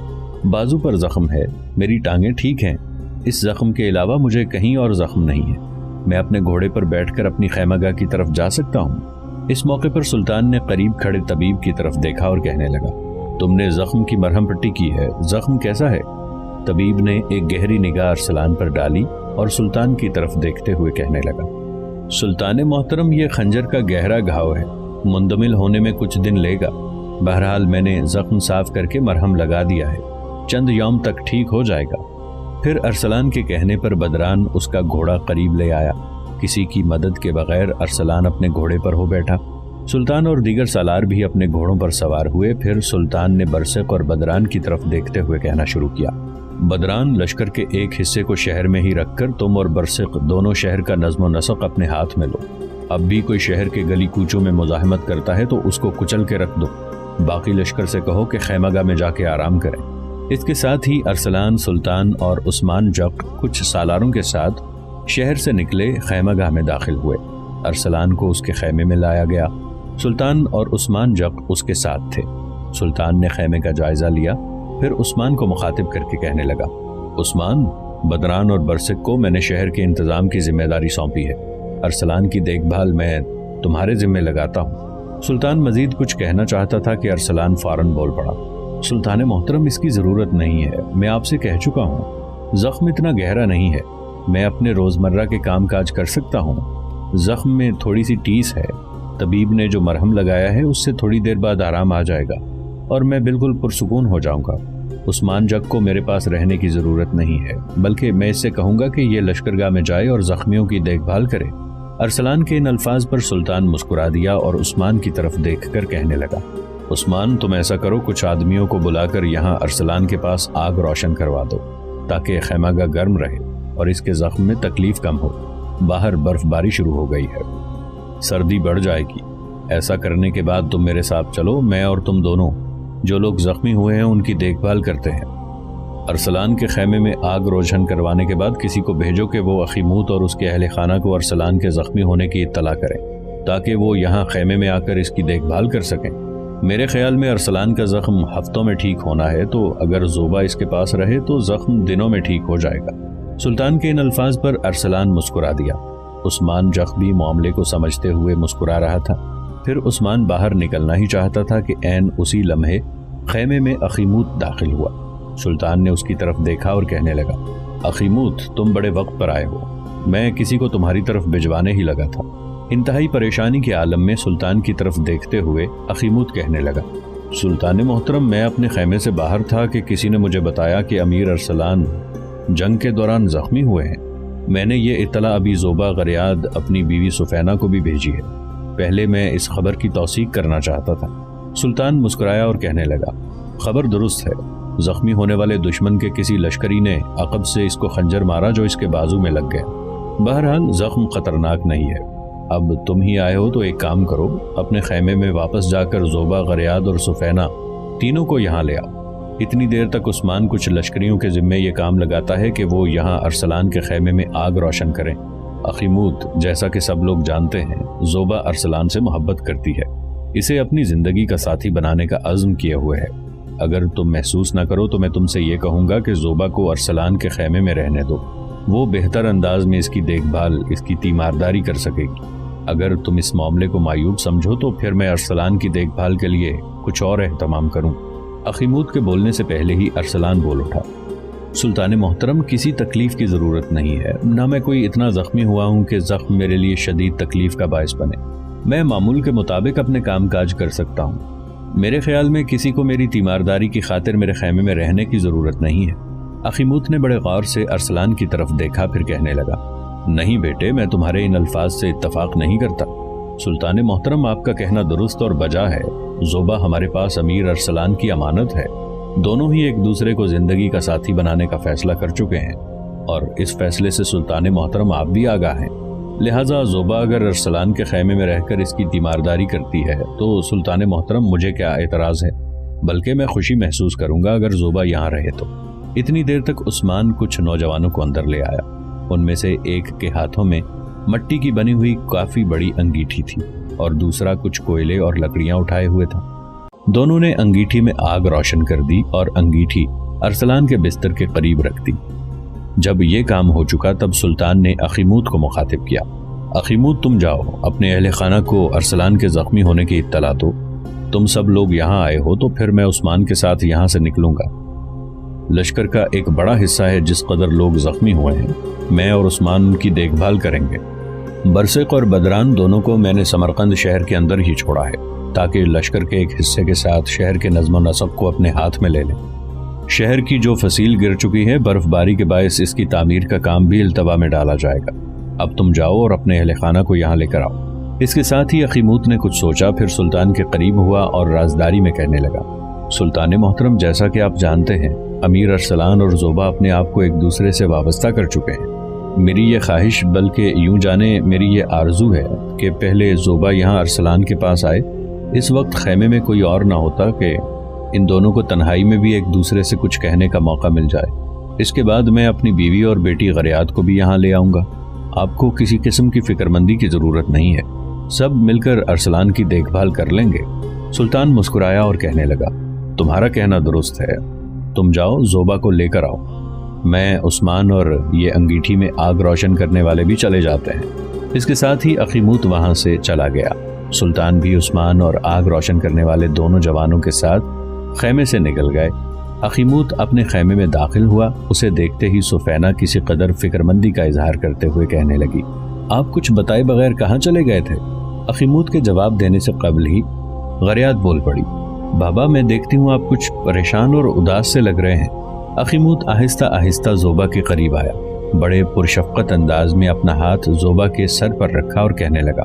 بازو پر زخم ہے، میری ٹانگیں ٹھیک ہیں، اس زخم کے علاوہ مجھے کہیں اور زخم نہیں ہے، میں اپنے گھوڑے پر بیٹھ کر اپنی خیمہ گاہ کی طرف جا سکتا ہوں۔ اس موقع پر سلطان نے قریب کھڑے طبیب کی طرف دیکھا اور کہنے لگا، تم نے زخم کی مرہم پٹی کی ہے، زخم کیسا ہے؟ طبیب نے ایک گہری نگاہ ارسلان پر ڈالی اور سلطان کی طرف دیکھتے ہوئے کہنے لگا، سلطان محترم یہ خنجر کا گہرا گھاؤ ہے، مندمل ہونے میں کچھ دن لے گا، بہرحال میں نے زخم صاف کر کے مرہم لگا دیا ہے، چند یوم تک ٹھیک ہو جائے گا۔ پھر ارسلان کے کہنے پر بدران اس کا گھوڑا قریب لے آیا، کسی کی مدد کے بغیر ارسلان اپنے گھوڑے پر ہو بیٹھا، سلطان اور دیگر سالار بھی اپنے گھوڑوں پر سوار ہوئے۔ پھر سلطان نے برسق اور بدران کی طرف دیکھتے ہوئے کہنا شروع کیا، بدران لشکر کے ایک حصے کو شہر میں ہی رکھ کر تم اور برسق دونوں شہر کا نظم و نسق اپنے ہاتھ میں لو، اب بھی کوئی شہر کے گلی کوچوں میں مزاحمت کرتا ہے تو اس کو کچل کے رکھ دو، باقی لشکر سے کہو کہ خیمہ گاہ میں جا کے آرام کریں۔ اس کے ساتھ ہی ارسلان، سلطان اور عثمان جق کچھ سالاروں کے ساتھ شہر سے نکلے خیمہ گاہ میں داخل ہوئے۔ ارسلان کو اس کے خیمے میں لایا گیا، سلطان اور عثمان جق اس کے ساتھ تھے۔ سلطان نے خیمے کا جائزہ لیا، پھر عثمان کو مخاطب کر کے کہنے لگا، عثمان، بدران اور برسق کو میں نے شہر کے انتظام کی ذمہ داری سونپی ہے، ارسلان کی دیکھ بھال میں تمہارے ذمہ لگاتا ہوں۔ سلطان مزید کچھ کہنا چاہتا تھا کہ ارسلان فوراً بول پڑا، سلطان محترم اس کی ضرورت نہیں ہے، میں آپ سے کہہ چکا ہوں، زخم اتنا گہرا نہیں ہے، میں اپنے روزمرہ کے کام کاج کر سکتا ہوں، زخم میں تھوڑی سی ٹیس ہے، طبیب نے جو مرہم لگایا ہے اس سے تھوڑی دیر بعد آرام آ جائے گا اور میں بالکل پرسکون ہو جاؤں گا۔ عثمان جگ کو میرے پاس رہنے کی ضرورت نہیں ہے، بلکہ میں اس سے کہوں گا کہ یہ لشکرگاہ میں جائے اور زخمیوں کی دیکھ بھال کرے۔ ارسلان کے ان الفاظ پر سلطان مسکرا دیا اور عثمان کی طرف دیکھ کر کہنے لگا، عثمان تم ایسا کرو، کچھ آدمیوں کو بلا کر یہاں ارسلان کے پاس آگ روشن کروا دو تاکہ خیمہ گاہ گرم رہے اور اس کے زخم میں تکلیف کم ہو۔ باہر برف باری شروع ہو گئی ہے، سردی بڑھ جائے گی، ایسا کرنے کے بعد تم میرے ساتھ چلو، میں اور تم دونوں جو لوگ زخمی ہوئے ہیں ان کی دیکھ بھال کرتے ہیں۔ ارسلان کے خیمے میں آگ روشن کروانے کے بعد کسی کو بھیجو کہ وہ اخیموت اور اس کے اہل خانہ کو ارسلان کے زخمی ہونے کی اطلاع کریں تاکہ وہ یہاں خیمے میں آ کر اس کی دیکھ بھال کر سکیں۔ میرے خیال میں ارسلان کا زخم ہفتوں میں ٹھیک ہونا ہے، تو اگر زوبا اس کے پاس رہے تو زخم دنوں میں ٹھیک ہو جائے گا۔ سلطان کے ان الفاظ پر ارسلان مسکرا دیا۔ عثمان جخ بھی معاملے کو سمجھتے ہوئے مسکرا رہا تھا۔ پھر عثمان باہر نکلنا ہی چاہتا تھا کہ عین اسی لمحے خیمے میں اخیموت داخل ہوا۔ سلطان نے اس کی طرف دیکھا اور کہنے لگا، اخیموت تم بڑے وقت پر آئے ہو، میں کسی کو تمہاری طرف بھجوانے ہی لگا تھا۔ انتہائی پریشانی کے عالم میں سلطان کی طرف دیکھتے ہوئے اخیموت کہنے لگا، سلطان محترم میں اپنے خیمے سے باہر تھا کہ کسی نے مجھے بتایا کہ امیر ارسلان جنگ کے دوران زخمی ہوئے ہیں۔ میں نے یہ اطلاع ابھی زوبا غریاد اپنی بیوی سفینہ کو بھی بھیجی ہے، پہلے میں اس خبر کی توثیق کرنا چاہتا تھا۔ سلطان مسکرایا اور کہنے لگا، خبر درست ہے، زخمی ہونے والے دشمن کے کسی لشکری نے عقب سے اس کو خنجر مارا جو اس کے بازو میں لگ گیا۔ بہرحال زخم خطرناک نہیں ہے۔ اب تم ہی آئے ہو تو ایک کام کرو، اپنے خیمے میں واپس جا کر زوبا غریاد اور سفینہ تینوں کو یہاں لے آؤ۔ اتنی دیر تک عثمان کچھ لشکریوں کے ذمے یہ کام لگاتا ہے کہ وہ یہاں ارسلان کے خیمے میں آگ روشن کریں۔ اخیموت جیسا کہ سب لوگ جانتے ہیں زوبا ارسلان سے محبت کرتی ہے، اسے اپنی زندگی کا ساتھی بنانے کا عزم کیے ہوئے ہے۔ اگر تم محسوس نہ کرو تو میں تم سے یہ کہوں گا کہ زوبا کو ارسلان کے خیمے میں رہنے دو، وہ بہتر انداز میں اس کی دیکھ بھال، اس کی تیمارداری کر سکے گی۔ اگر تم اس معاملے کو معیوب سمجھو تو پھر میں ارسلان کی دیکھ بھال کے لیے کچھ اور اہتمام کروں۔ اخیموت کے بولنے سے پہلے ہی ارسلان بول اٹھا، سلطان محترم کسی تکلیف کی ضرورت نہیں ہے، نہ میں کوئی اتنا زخمی ہوا ہوں کہ زخم میرے لیے شدید تکلیف کا باعث بنے، میں معمول کے مطابق اپنے کام کاج کر سکتا ہوں۔ میرے خیال میں کسی کو میری تیمارداری کی خاطر میرے خیمے میں رہنے کی ضرورت نہیں ہے۔ اخیموت نے بڑے غور سے ارسلان کی طرف دیکھا، پھر کہنے لگا، نہیں بیٹے، میں تمہارے ان الفاظ سے اتفاق نہیں کرتا۔ سلطان محترم، آپ کا کہنا درست اور بجا ہے۔ زوبا ہمارے پاس امیر ارسلان کی امانت ہے۔ دونوں ہی ایک دوسرے کو زندگی کا ساتھی بنانے کا فیصلہ کر چکے ہیں، اور اس فیصلے سے سلطان محترم آپ بھی آگاہ ہیں۔ لہٰذا زوبا اگر ارسلان کے خیمے میں رہ کر اس کی تیمارداری کرتی ہے تو سلطان محترم مجھے کیا اعتراض ہے، بلکہ میں خوشی محسوس کروں گا اگر زوبا یہاں رہے تو۔ اتنی دیر تک عثمان کچھ نوجوانوں کو اندر لے آیا۔ ان میں سے ایک کے ہاتھوں میں مٹی کی بنی ہوئی کافی بڑی انگیٹھی تھی اور دوسرا کچھ کوئلے اور لکڑیاں اٹھائے ہوئے تھا۔ دونوں نے انگیٹھی میں آگ روشن کر دی اور انگیٹھی ارسلان کے بستر کے قریب رکھ دی۔ جب یہ کام ہو چکا تب سلطان نے اخیموت کو مخاطب کیا، اخیموت تم جاؤ، اپنے اہل خانہ کو ارسلان کے زخمی ہونے کی اطلاع دو۔ تم سب لوگ یہاں آئے ہو تو پھر میں عثمان کے ساتھ یہاں سے نکلوں گا۔ لشکر کا ایک بڑا حصہ ہے جس قدر لوگ زخمی ہوئے ہیں، میں اور عثمان ان کی دیکھ بھال کریں گے۔ برسق اور بدران دونوں کو میں نے سمرقند شہر کے اندر ہی چھوڑا ہے تاکہ لشکر کے ایک حصے کے ساتھ شہر کے نظم و نسق کو اپنے ہاتھ میں لے لیں۔ شہر کی جو فصیل گر چکی ہے، برف باری کے باعث اس کی تعمیر کا کام بھی التوا میں ڈالا جائے گا۔ اب تم جاؤ اور اپنے اہل خانہ کو یہاں لے کر آؤ۔ اس کے ساتھ ہی اخیموت نے کچھ سوچا، پھر سلطان کے قریب ہوا اور رازداری میں کہنے لگا، سلطان محترم، جیسا کہ آپ جانتے ہیں امیر ارسلان اور زوبا اپنے آپ کو ایک دوسرے سے وابستہ کر چکے ہیں۔ میری یہ خواہش، بلکہ یوں جانے میری یہ آرزو ہے کہ پہلے زوبا یہاں ارسلان کے پاس آئے۔ اس وقت خیمے میں کوئی اور نہ ہوتا کہ ان دونوں کو تنہائی میں بھی ایک دوسرے سے کچھ کہنے کا موقع مل جائے۔ اس کے بعد میں اپنی بیوی اور بیٹی غریات کو بھی یہاں لے آؤں گا۔ آپ کو کسی قسم کی فکر مندی کی ضرورت نہیں ہے، سب مل کر ارسلان کی دیکھ بھال کر لیں گے۔ سلطان مسکرایا اور کہنے لگا، تمہارا کہنا درست ہے، تم جاؤ زوبا کو لے کر آؤ، میں عثمان اور یہ انگیٹھی میں آگ روشن کرنے والے بھی چلے جاتے ہیں۔ اس کے ساتھ ہی اخیموت وہاں سے چلا گیا۔ سلطان بھی عثمان اور آگ روشن کرنے والے دونوں جوانوں کے ساتھ خیمے سے نکل گئے۔ اخیموت اپنے خیمے میں داخل ہوا، اسے دیکھتے ہی سفینہ کسی قدر فکر مندی کا اظہار کرتے ہوئے کہنے لگی، آپ کچھ بتائے بغیر کہاں چلے گئے تھے؟ اخیموت کے جواب دینے سے قبل ہی غریات بول پڑی، بابا میں دیکھتی ہوں آپ کچھ پریشان اور اداس سے لگ رہے ہیں۔ اخیموت آہستہ آہستہ زوبا کے قریب آیا، بڑے پرشفقت انداز میں اپنا ہاتھ زوبا کے سر پر رکھا اور کہنے لگا،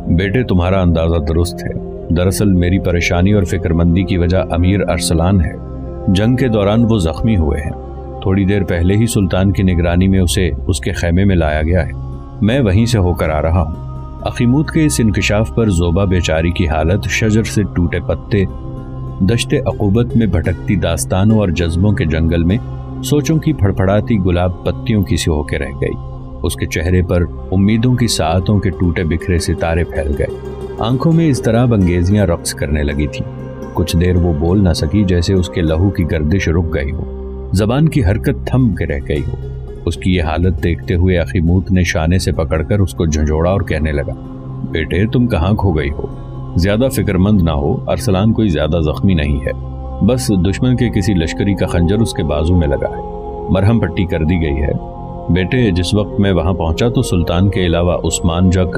بیٹے تمہارا اندازہ درست ہے، دراصل میری پریشانی اور فکر مندی کی وجہ امیر ارسلان ہے۔ جنگ کے دوران وہ زخمی ہوئے ہیں، تھوڑی دیر پہلے ہی سلطان کی نگرانی میں اسے اس کے خیمے میں لایا گیا ہے، میں وہیں سے ہو کر آ رہا ہوں۔ اخیموت کے اس انکشاف پر زوبا بیچاری کی حالت شجر سے ٹوٹے پتے، دشت عقوبت میں بھٹکتی داستانوں اور جذبوں کے جنگل میں سوچوں کی پھڑپھڑاتی گلاب پتیوں کی سی ہو کے رہ گئی۔ اس کے چہرے پر امیدوں کی ساعتوں کے ٹوٹے بکھرے ستارے پھیل گئے، آنکھوں میں اضطراب انگیزیاں رقص کرنے لگی تھیں۔ کچھ دیر وہ بول نہ سکی، جیسے اس کے لہو کی گردش رک گئی ہو، زبان کی حرکت تھم کے رہ گئی ہو۔ اس کی یہ حالت دیکھتے ہوئے اخیموت نے شانے سے پکڑ کر اس کو جھنجھوڑا اور کہنے لگا، بیٹے تم کہاں کھو گئی ہو؟ زیادہ فکر مند نہ ہو، ارسلان کوئی زیادہ زخمی نہیں ہے، بس دشمن کے کسی لشکری کا خنجر اس کے بازو میں لگا ہے، مرہم پٹی کر دی گئی ہے۔ بیٹے جس وقت میں وہاں پہنچا تو سلطان کے علاوہ عثمان جک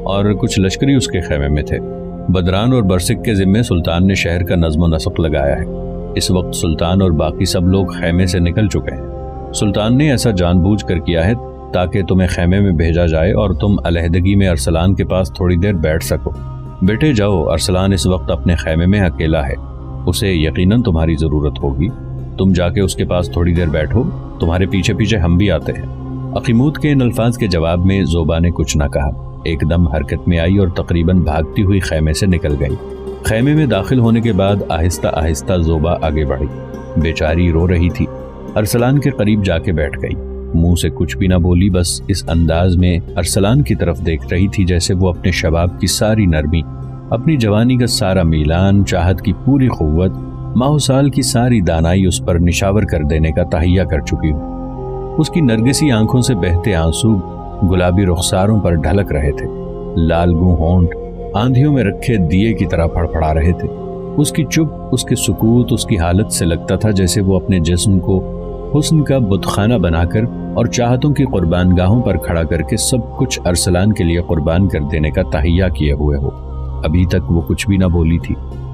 اور کچھ لشکری اس کے خیمے میں تھے۔ بدران اور برسک کے ذمے سلطان نے شہر کا نظم و نسق لگایا ہے۔ اس وقت سلطان اور باقی سب لوگ خیمے سے نکل چکے ہیں۔ سلطان نے ایسا جان بوجھ کر کیا ہے تاکہ تمہیں خیمے میں بھیجا جائے اور تم علیحدگی میں ارسلان کے پاس تھوڑی دیر بیٹھ سکو۔ بیٹے جاؤ، ارسلان اس وقت اپنے خیمے میں اکیلا ہے، اسے یقیناً تمہاری ضرورت ہوگی، تم جا کے اس کے پاس تھوڑی دیر بیٹھو، تمہارے پیچھے پیچھے ہم بھی آتے ہیں۔ اخیموت کے ان الفاظ کے جواب میں زوبا نے کچھ نہ کہا، ایک دم حرکت میں آئی اور تقریباً بھاگتی ہوئی خیمے سے نکل گئی۔ خیمے میں داخل ہونے کے بعد آہستہ آہستہ زوبا آگے بڑھی، بیچاری رو رہی تھی، ارسلان کے قریب جا کے بیٹھ گئی، منہ سے کچھ بھی نہ بولی، بس اس انداز میں ارسلان کی طرف دیکھ رہی تھی جیسے وہ اپنے شباب کی ساری نرمی، اپنی جوانی کا سارا میلان، چاہت کی پوری قوت، ماہ و سال کی ساری دانائی اس پر نشاور کر دینے کا تہیہ کر چکی ہوں۔ اس کی نرگسی آنکھوں سے بہتے آنسو گلابی رخساروں پر ڈھلک رہے تھے، لال گوں ہونٹ آندھیوں میں رکھے دیے کی طرح پھڑپھڑا رہے تھے۔ اس کی چپ، اس کے سکوت، اس کی حالت سے لگتا تھا جیسے وہ اپنے جسم کو حسن کا بت خانہ بنا کر اور چاہتوں کی قربان گاہوں پر کھڑا کر کے سب کچھ ارسلان کے لیے قربان کر دینے کا تہیہ کیے ہوئے ہو۔ ابھی تک وہ کچھ بھی نہ بولی تھی،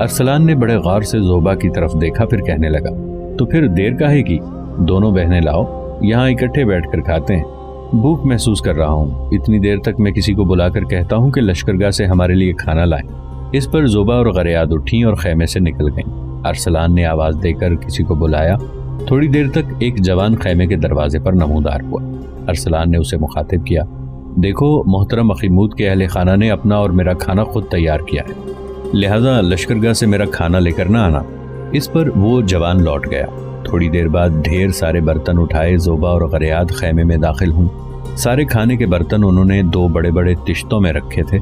ارسلان نے بڑے غور سے زوبا کی طرف دیکھا، پھر کہنے لگا، تو پھر دیر کاہے کی؟ دونوں بہنیں لاؤ، یہاں اکٹھے بیٹھ کر کھاتے ہیں۔ بھوک محسوس کر رہا ہوں، اتنی دیر تک میں کسی کو بلا کر کہتا ہوں کہ لشکرگاہ سے ہمارے لیے کھانا لائیں۔ اس پر زوبا اور غریاد اٹھیں اور خیمے سے نکل گئیں۔ ارسلان نے آواز دے کر کسی کو بلایا۔ تھوڑی دیر تک ایک جوان خیمے کے دروازے پر نمودار ہوا۔ ارسلان نے اسے مخاطب کیا، دیکھو محترم اخیمود کے اہل خانہ نے اپنا اور میرا کھانا خود تیار کیا ہے، لہذا لشکرگاہ سے میرا کھانا لے کر نہ آنا۔ اس پر وہ جوان لوٹ گیا۔ تھوڑی دیر بعد ڈھیر سارے برتن اٹھائے زوبا اور غریاد خیمے میں داخل ہوں۔ سارے کھانے کے برتن انہوں نے 2 بڑے بڑے تشتوں میں رکھے تھے۔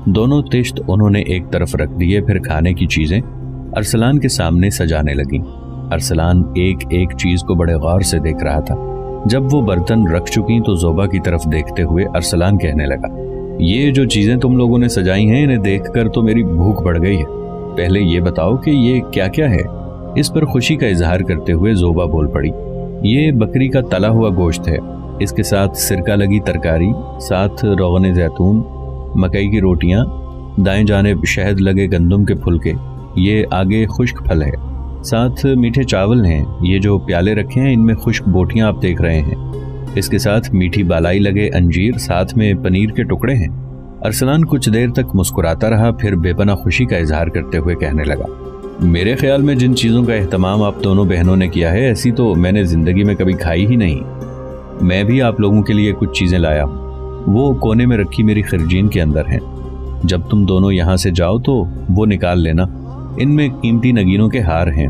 دونوں تشت انہوں نے ایک طرف رکھ دیے، پھر کھانے کی چیزیں ارسلان کے سامنے سجانے لگیں۔ ارسلان ایک ایک چیز کو بڑے غور سے دیکھ رہا تھا۔ جب وہ برتن رکھ چکیں تو زوبا کی طرف دیکھتے ہوئے ارسلان کہنے لگا، یہ جو چیزیں تم لوگوں نے سجائی ہیں انہیں دیکھ کر تو میری بھوک بڑھ گئی ہے، پہلے یہ بتاؤ کہ یہ کیا کیا ہے؟ اس پر خوشی کا اظہار کرتے ہوئے زوبا بول پڑی، یہ بکری کا تلا ہوا گوشت ہے، اس کے ساتھ سرکہ لگی ترکاری، ساتھ روغن زیتون، مکئی کی روٹیاں، دائیں جانب شہد لگے گندم کے پھلکے، یہ آگے خشک پھل ہے، ساتھ میٹھے چاول ہیں، یہ جو پیالے رکھے ہیں ان میں خشک بوٹیاں آپ دیکھ رہے ہیں، اس کے ساتھ میٹھی بالائی لگے انجیر، ساتھ میں پنیر کے ٹکڑے ہیں۔ ارسلان کچھ دیر تک مسکراتا رہا، پھر بے پناہ خوشی کا اظہار کرتے ہوئے کہنے لگا، میرے خیال میں جن چیزوں کا اہتمام آپ دونوں بہنوں نے کیا ہے ایسی تو میں نے زندگی میں کبھی کھائی ہی نہیں۔ میں بھی آپ لوگوں کے لیے کچھ چیزیں لایا ہوں، وہ کونے میں رکھی میری خرجین کے اندر ہیں، جب تم دونوں یہاں سے جاؤ تو وہ نکال لینا، ان میں قیمتی نگینوں کے ہار ہیں،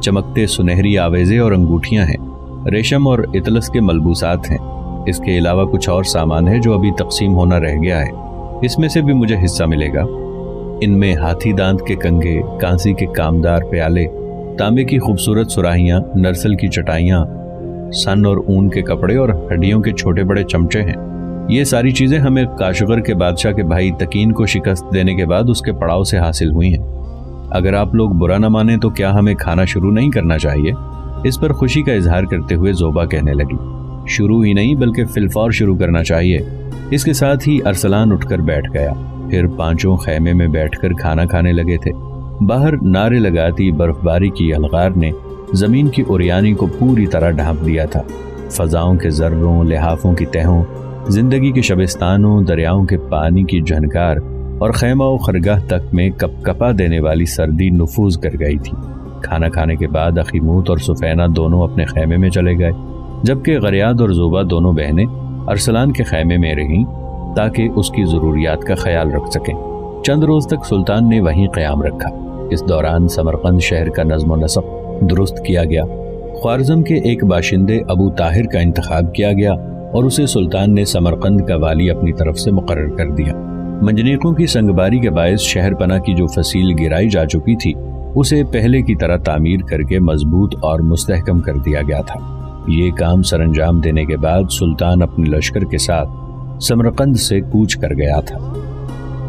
چمکتے سنہری آویزے اور انگوٹھیاں ہیں، ریشم اور اطلس کے ملبوسات ہیں، اس کے علاوہ کچھ اور سامان ہے جو ابھی تقسیم ہونا رہ گیا ہے، اس میں سے بھی مجھے حصہ ملے گا۔ ان میں ہاتھی دانت کے کنگھے، کانسی کے کامدار پیالے، تانبے کی خوبصورت سراہیاں، نرسل کی چٹائیاں، سن اور اون کے کپڑے اور ہڈیوں کے چھوٹے بڑے چمچے ہیں۔ یہ ساری چیزیں ہمیں کاشغر کے بادشاہ کے بھائی تکین کو شکست دینے کے بعد اس کے پڑاؤ سے حاصل ہوئی ہیں۔ اگر آپ لوگ برا نہ مانیں تو کیا ہمیں کھانا شروع نہیں کرنا چاہیے؟ اس پر خوشی کا اظہار کرتے ہوئے زوبا کہنے لگی، شروع ہی نہیں بلکہ فی الفور شروع کرنا چاہیے۔ اس کے ساتھ ہی ارسلان اٹھ کر بیٹھ گیا، پھر پانچوں خیمے میں بیٹھ کر کھانا کھانے لگے تھے۔ باہر نعرے لگاتی برف باری کی الغار نے زمین کی اوریانی کو پوری طرح ڈھانپ دیا تھا۔ فضاؤں کے ذروں، لحافوں کی تہوں، زندگی کے شبستانوں، دریاؤں کے پانی کی جھنکار اور خیمہ و خرگاہ تک میں کپ کپا دینے والی سردی نفوذ کر گئی تھی۔ کھانا کھانے کے بعد اخیموت اور سفینہ دونوں اپنے خیمے میں چلے گئے، جبکہ غریاد اور زوبا دونوں بہنیں ارسلان کے خیمے میں رہیں تاکہ اس کی ضروریات کا خیال رکھ سکیں۔ چند روز تک سلطان نے وہیں قیام رکھا۔ اس دوران سمرقند شہر کا نظم و نسق درست کیا گیا۔ خوارزم کے ایک باشندے ابو طاہر کا انتخاب کیا گیا اور اسے سلطان نے سمرقند کا والی اپنی طرف سے مقرر کر دیا۔ منجنیقوں کی سنگباری کے باعث شہر پناہ کی جو فصیل گرائی جا چکی تھی اسے پہلے کی طرح تعمیر کر کے مضبوط اور مستحکم کر دیا گیا تھا۔ یہ کام سر انجام دینے کے بعد سلطان اپنے لشکر کے ساتھ سمرقند سے کوچ کر گیا تھا۔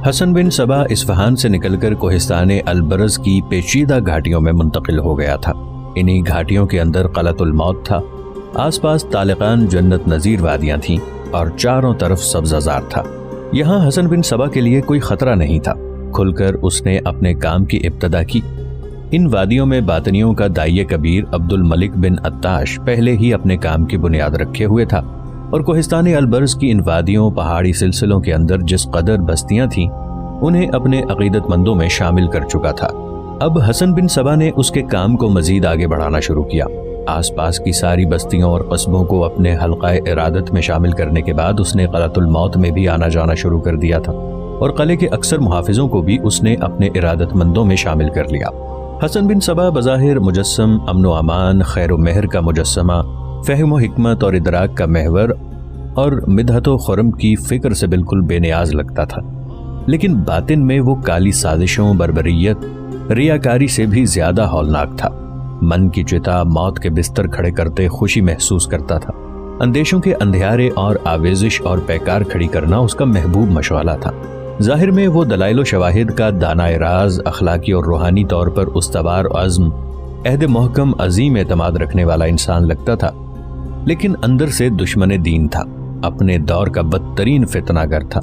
حسن بن صبا اصفہان سے نکل کر کوہستان البرز کی پیچیدہ گھاٹیوں میں منتقل ہو گیا تھا۔ انہی گھاٹیوں کے اندر قلعۃ الموت تھا، آس پاس طالقان جنت نظیر وادیاں تھیں اور چاروں طرف سبزہ تھا۔ یہاں حسن بن صبا کے لیے کوئی خطرہ نہیں تھا۔ کھل کر اس نے اپنے کام کی ابتدا کی۔ ان وادیوں میں باطنیوں کا داعیہ کبیر عبد الملک بن عطاش پہلے ہی اپنے کام کی بنیاد رکھے ہوئے تھا، اور کوہستان البرز کی ان وادیوں پہاڑی سلسلوں کے اندر جس قدر بستیاں تھیں انہیں اپنے عقیدت مندوں میں شامل کر چکا تھا۔ اب حسن بن صبا نے اس کے کام کو مزید آگے بڑھانا شروع کیا۔ آس پاس کی ساری بستیوں اور قصبوں کو اپنے حلقہ ارادت میں شامل کرنے کے بعد اس نے قلعۃ الموت میں بھی آنا جانا شروع کر دیا تھا، اور قلعے کے اکثر محافظوں کو بھی اس نے اپنے ارادت مندوں میں شامل کر لیا۔ حسن بن صبا بظاہر مجسم امن و امان، خیر و مہر کا مجسمہ، فہم و حکمت اور ادراک کا محور اور مدحت و خرم کی فکر سے بالکل بے نیاز لگتا تھا، لیکن باطن میں وہ کالی سازشوں، بربریت، ریاکاری سے بھی زیادہ ہولناک تھا۔ من کی چتا موت کے بستر کھڑے کرتے خوشی محسوس کرتا تھا۔ اندیشوں کے اندھیارے اور آویزش اور پیکار کھڑی کرنا اس کا محبوب مشغلہ تھا۔ ظاہر میں وہ دلائل و شواہد کا دانائے راز، اخلاقی اور روحانی طور پر استوار عزم، عہد محکم، عظیم اعتماد رکھنے والا انسان لگتا تھا، لیکن اندر سے دشمن دین تھا، اپنے دور کا بدترین فتنہ گر تھا۔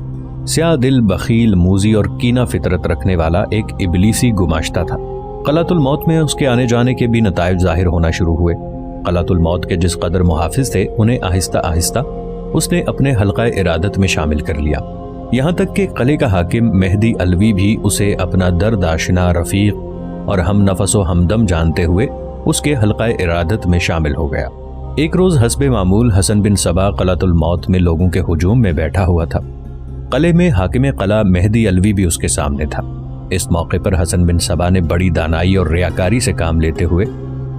سیاہ دل، بخیل، موذی اور کینہ فطرت رکھنے والا ایک ابلیسی گماشتہ تھا۔ قلعۃ الموت میں اس کے آنے جانے کے بھی نتائج ظاہر ہونا شروع ہوئے۔ قلعۃ الموت کے جس قدر محافظ تھے انہیں آہستہ آہستہ اس نے اپنے حلقہ ارادت میں شامل کر لیا، یہاں تک کہ قلعے کا حاکم مہدی علوی بھی اسے اپنا درد آشنا، رفیق اور ہم نفس و ہمدم جانتے ہوئے اس کے حلقہ ارادت میں شامل ہو گیا۔ ایک روز حسب معمول حسن بن صبا قلعۃ الموت میں لوگوں کے ہجوم میں بیٹھا ہوا تھا۔ قلعے میں حاکم قلعہ مہدی علوی بھی اس کے سامنے تھا۔ اس موقع پر حسن بن صبا نے بڑی دانائی اور ریاکاری سے کام لیتے ہوئے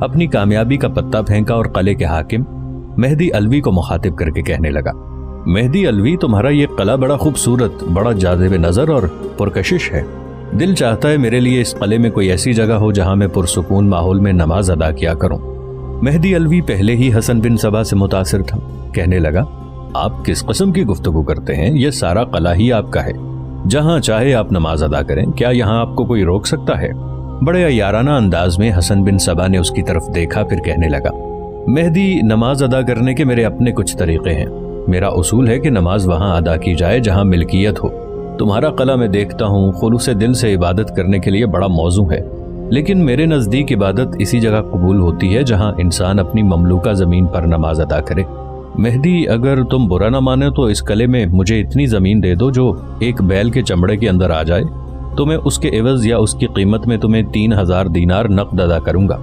اپنی کامیابی کا پتہ پھینکا اور قلعے کے حاکم مہدی علوی کو مخاطب کر کے کہنے لگا، مہدی علوی، تمہارا یہ قلعہ بڑا خوبصورت، بڑا جاذب نظر اور پرکشش ہے۔ دل چاہتا ہے میرے لیے اس قلعے میں کوئی ایسی جگہ ہو جہاں میں پرسکون ماحول میں نماز ادا کیا کروں۔ مہدی علوی پہلے ہی حسن بن صبا سے متاثر تھا، کہنے لگا، آپ کس قسم کی گفتگو کرتے ہیں؟ یہ سارا قلعہ ہی آپ کا ہے، جہاں چاہے آپ نماز ادا کریں، کیا یہاں آپ کو کوئی روک سکتا ہے؟ بڑے عیارانہ انداز میں حسن بن صبا نے اس کی طرف دیکھا، پھر کہنے لگا، مہدی، نماز ادا کرنے کے میرے اپنے کچھ طریقے ہیں۔ میرا اصول ہے کہ نماز وہاں ادا کی جائے جہاں ملکیت ہو۔ تمہارا قلعہ میں دیکھتا ہوں خلوص دل سے عبادت کرنے کے لیے بڑا موزوں ہے، لیکن میرے نزدیک عبادت اسی جگہ قبول ہوتی ہے جہاں انسان اپنی مملوکہ زمین پر نماز ادا کرے۔ مہدی، اگر تم برا نہ مانے تو اس قلعے میں مجھے اتنی زمین دے دو جو ایک بیل کے چمڑے کے اندر آ جائے، تو میں اس کے عوض یا اس کی قیمت میں تمہیں 3000 دینار نقد ادا کروں گا۔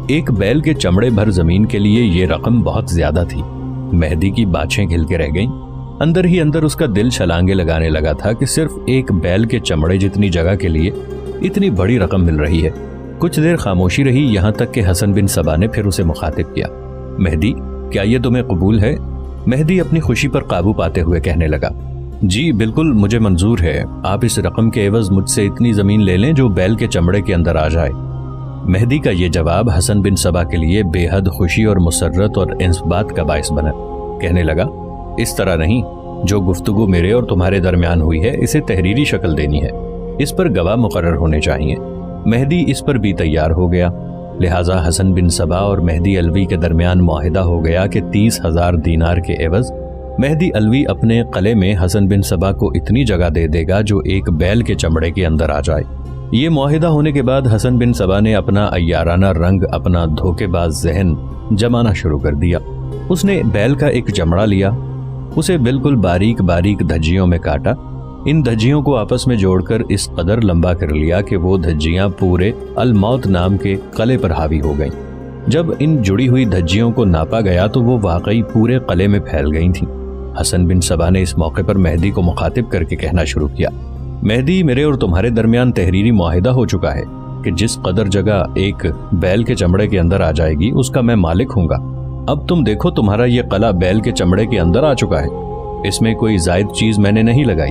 ایک بیل کے چمڑے بھر زمین کے لیے یہ رقم بہت زیادہ تھی۔ مہدی کی باچھیں کھل کے رہ گئیں۔ اندر ہی اندر اس کا دل چھلانگے لگانے لگا تھا کہ صرف ایک بیل کے چمڑے جتنی جگہ کے لیے اتنی بڑی رقم مل رہی ہے۔ کچھ دیر خاموشی رہی، یہاں تک کہ حسن بن صبا نے پھر اسے مخاطب کیا، مہدی، کیا یہ تمہیں قبول ہے؟ مہدی اپنی خوشی پر قابو پاتے ہوئے کہنے لگا، جی بالکل، مجھے منظور ہے۔ آپ اس رقم کے عوض مجھ سے اتنی زمین لے لیں جو بیل کے چمڑے کے اندر آ جائے۔ مہدی کا یہ جواب حسن بن صبا کے لیے بے حد خوشی اور مسرت اور انسبات کا باعث بنا۔ کہنے لگا، اس طرح نہیں، جو گفتگو میرے اور تمہارے درمیان ہوئی ہے اسے تحریری شکل دینی ہے، اس پر گواہ مقرر ہونے چاہیے۔ مہدی اس پر بھی تیار ہو گیا، لہٰذا حسن بن صبا اور مہدی علوی کے درمیان معاہدہ ہو گیا کہ 30,000 دینار کے عوض مہدی علوی اپنے قلعے میں حسن بن صبا کو اتنی جگہ دے دے گا جو ایک بیل کے چمڑے کے اندر آ جائے۔ یہ معاہدہ ہونے کے بعد حسن بن صبا نے اپنا عیارانہ رنگ، اپنا دھوکے باز ذہن جمانا شروع کر دیا۔ اس نے بیل کا ایک چمڑا لیا، اسے بالکل باریک باریک دھجیوں میں کاٹا، ان دھجیوں کو آپس میں جوڑ کر اس قدر لمبا کر لیا کہ وہ دھجیاں پورے الموت نام کے قلعے پر حاوی ہو گئیں۔ جب ان جڑی ہوئی دھجیوں کو ناپا گیا تو وہ واقعی پورے قلعے میں پھیل گئی تھیں۔ حسن بن صبا نے اس موقع پر مہدی کو مخاطب کر کے کہنا شروع کیا، مہدی، میرے اور تمہارے درمیان تحریری معاہدہ ہو چکا ہے کہ جس قدر جگہ ایک بیل کے چمڑے کے اندر آ جائے گی اس کا میں مالک ہوں گا۔ اب تم دیکھو، تمہارا یہ قلعہ بیل کے چمڑے کے اندر آ چکا ہے، اس میں کوئی زائد چیز میں نے نہیں لگائی،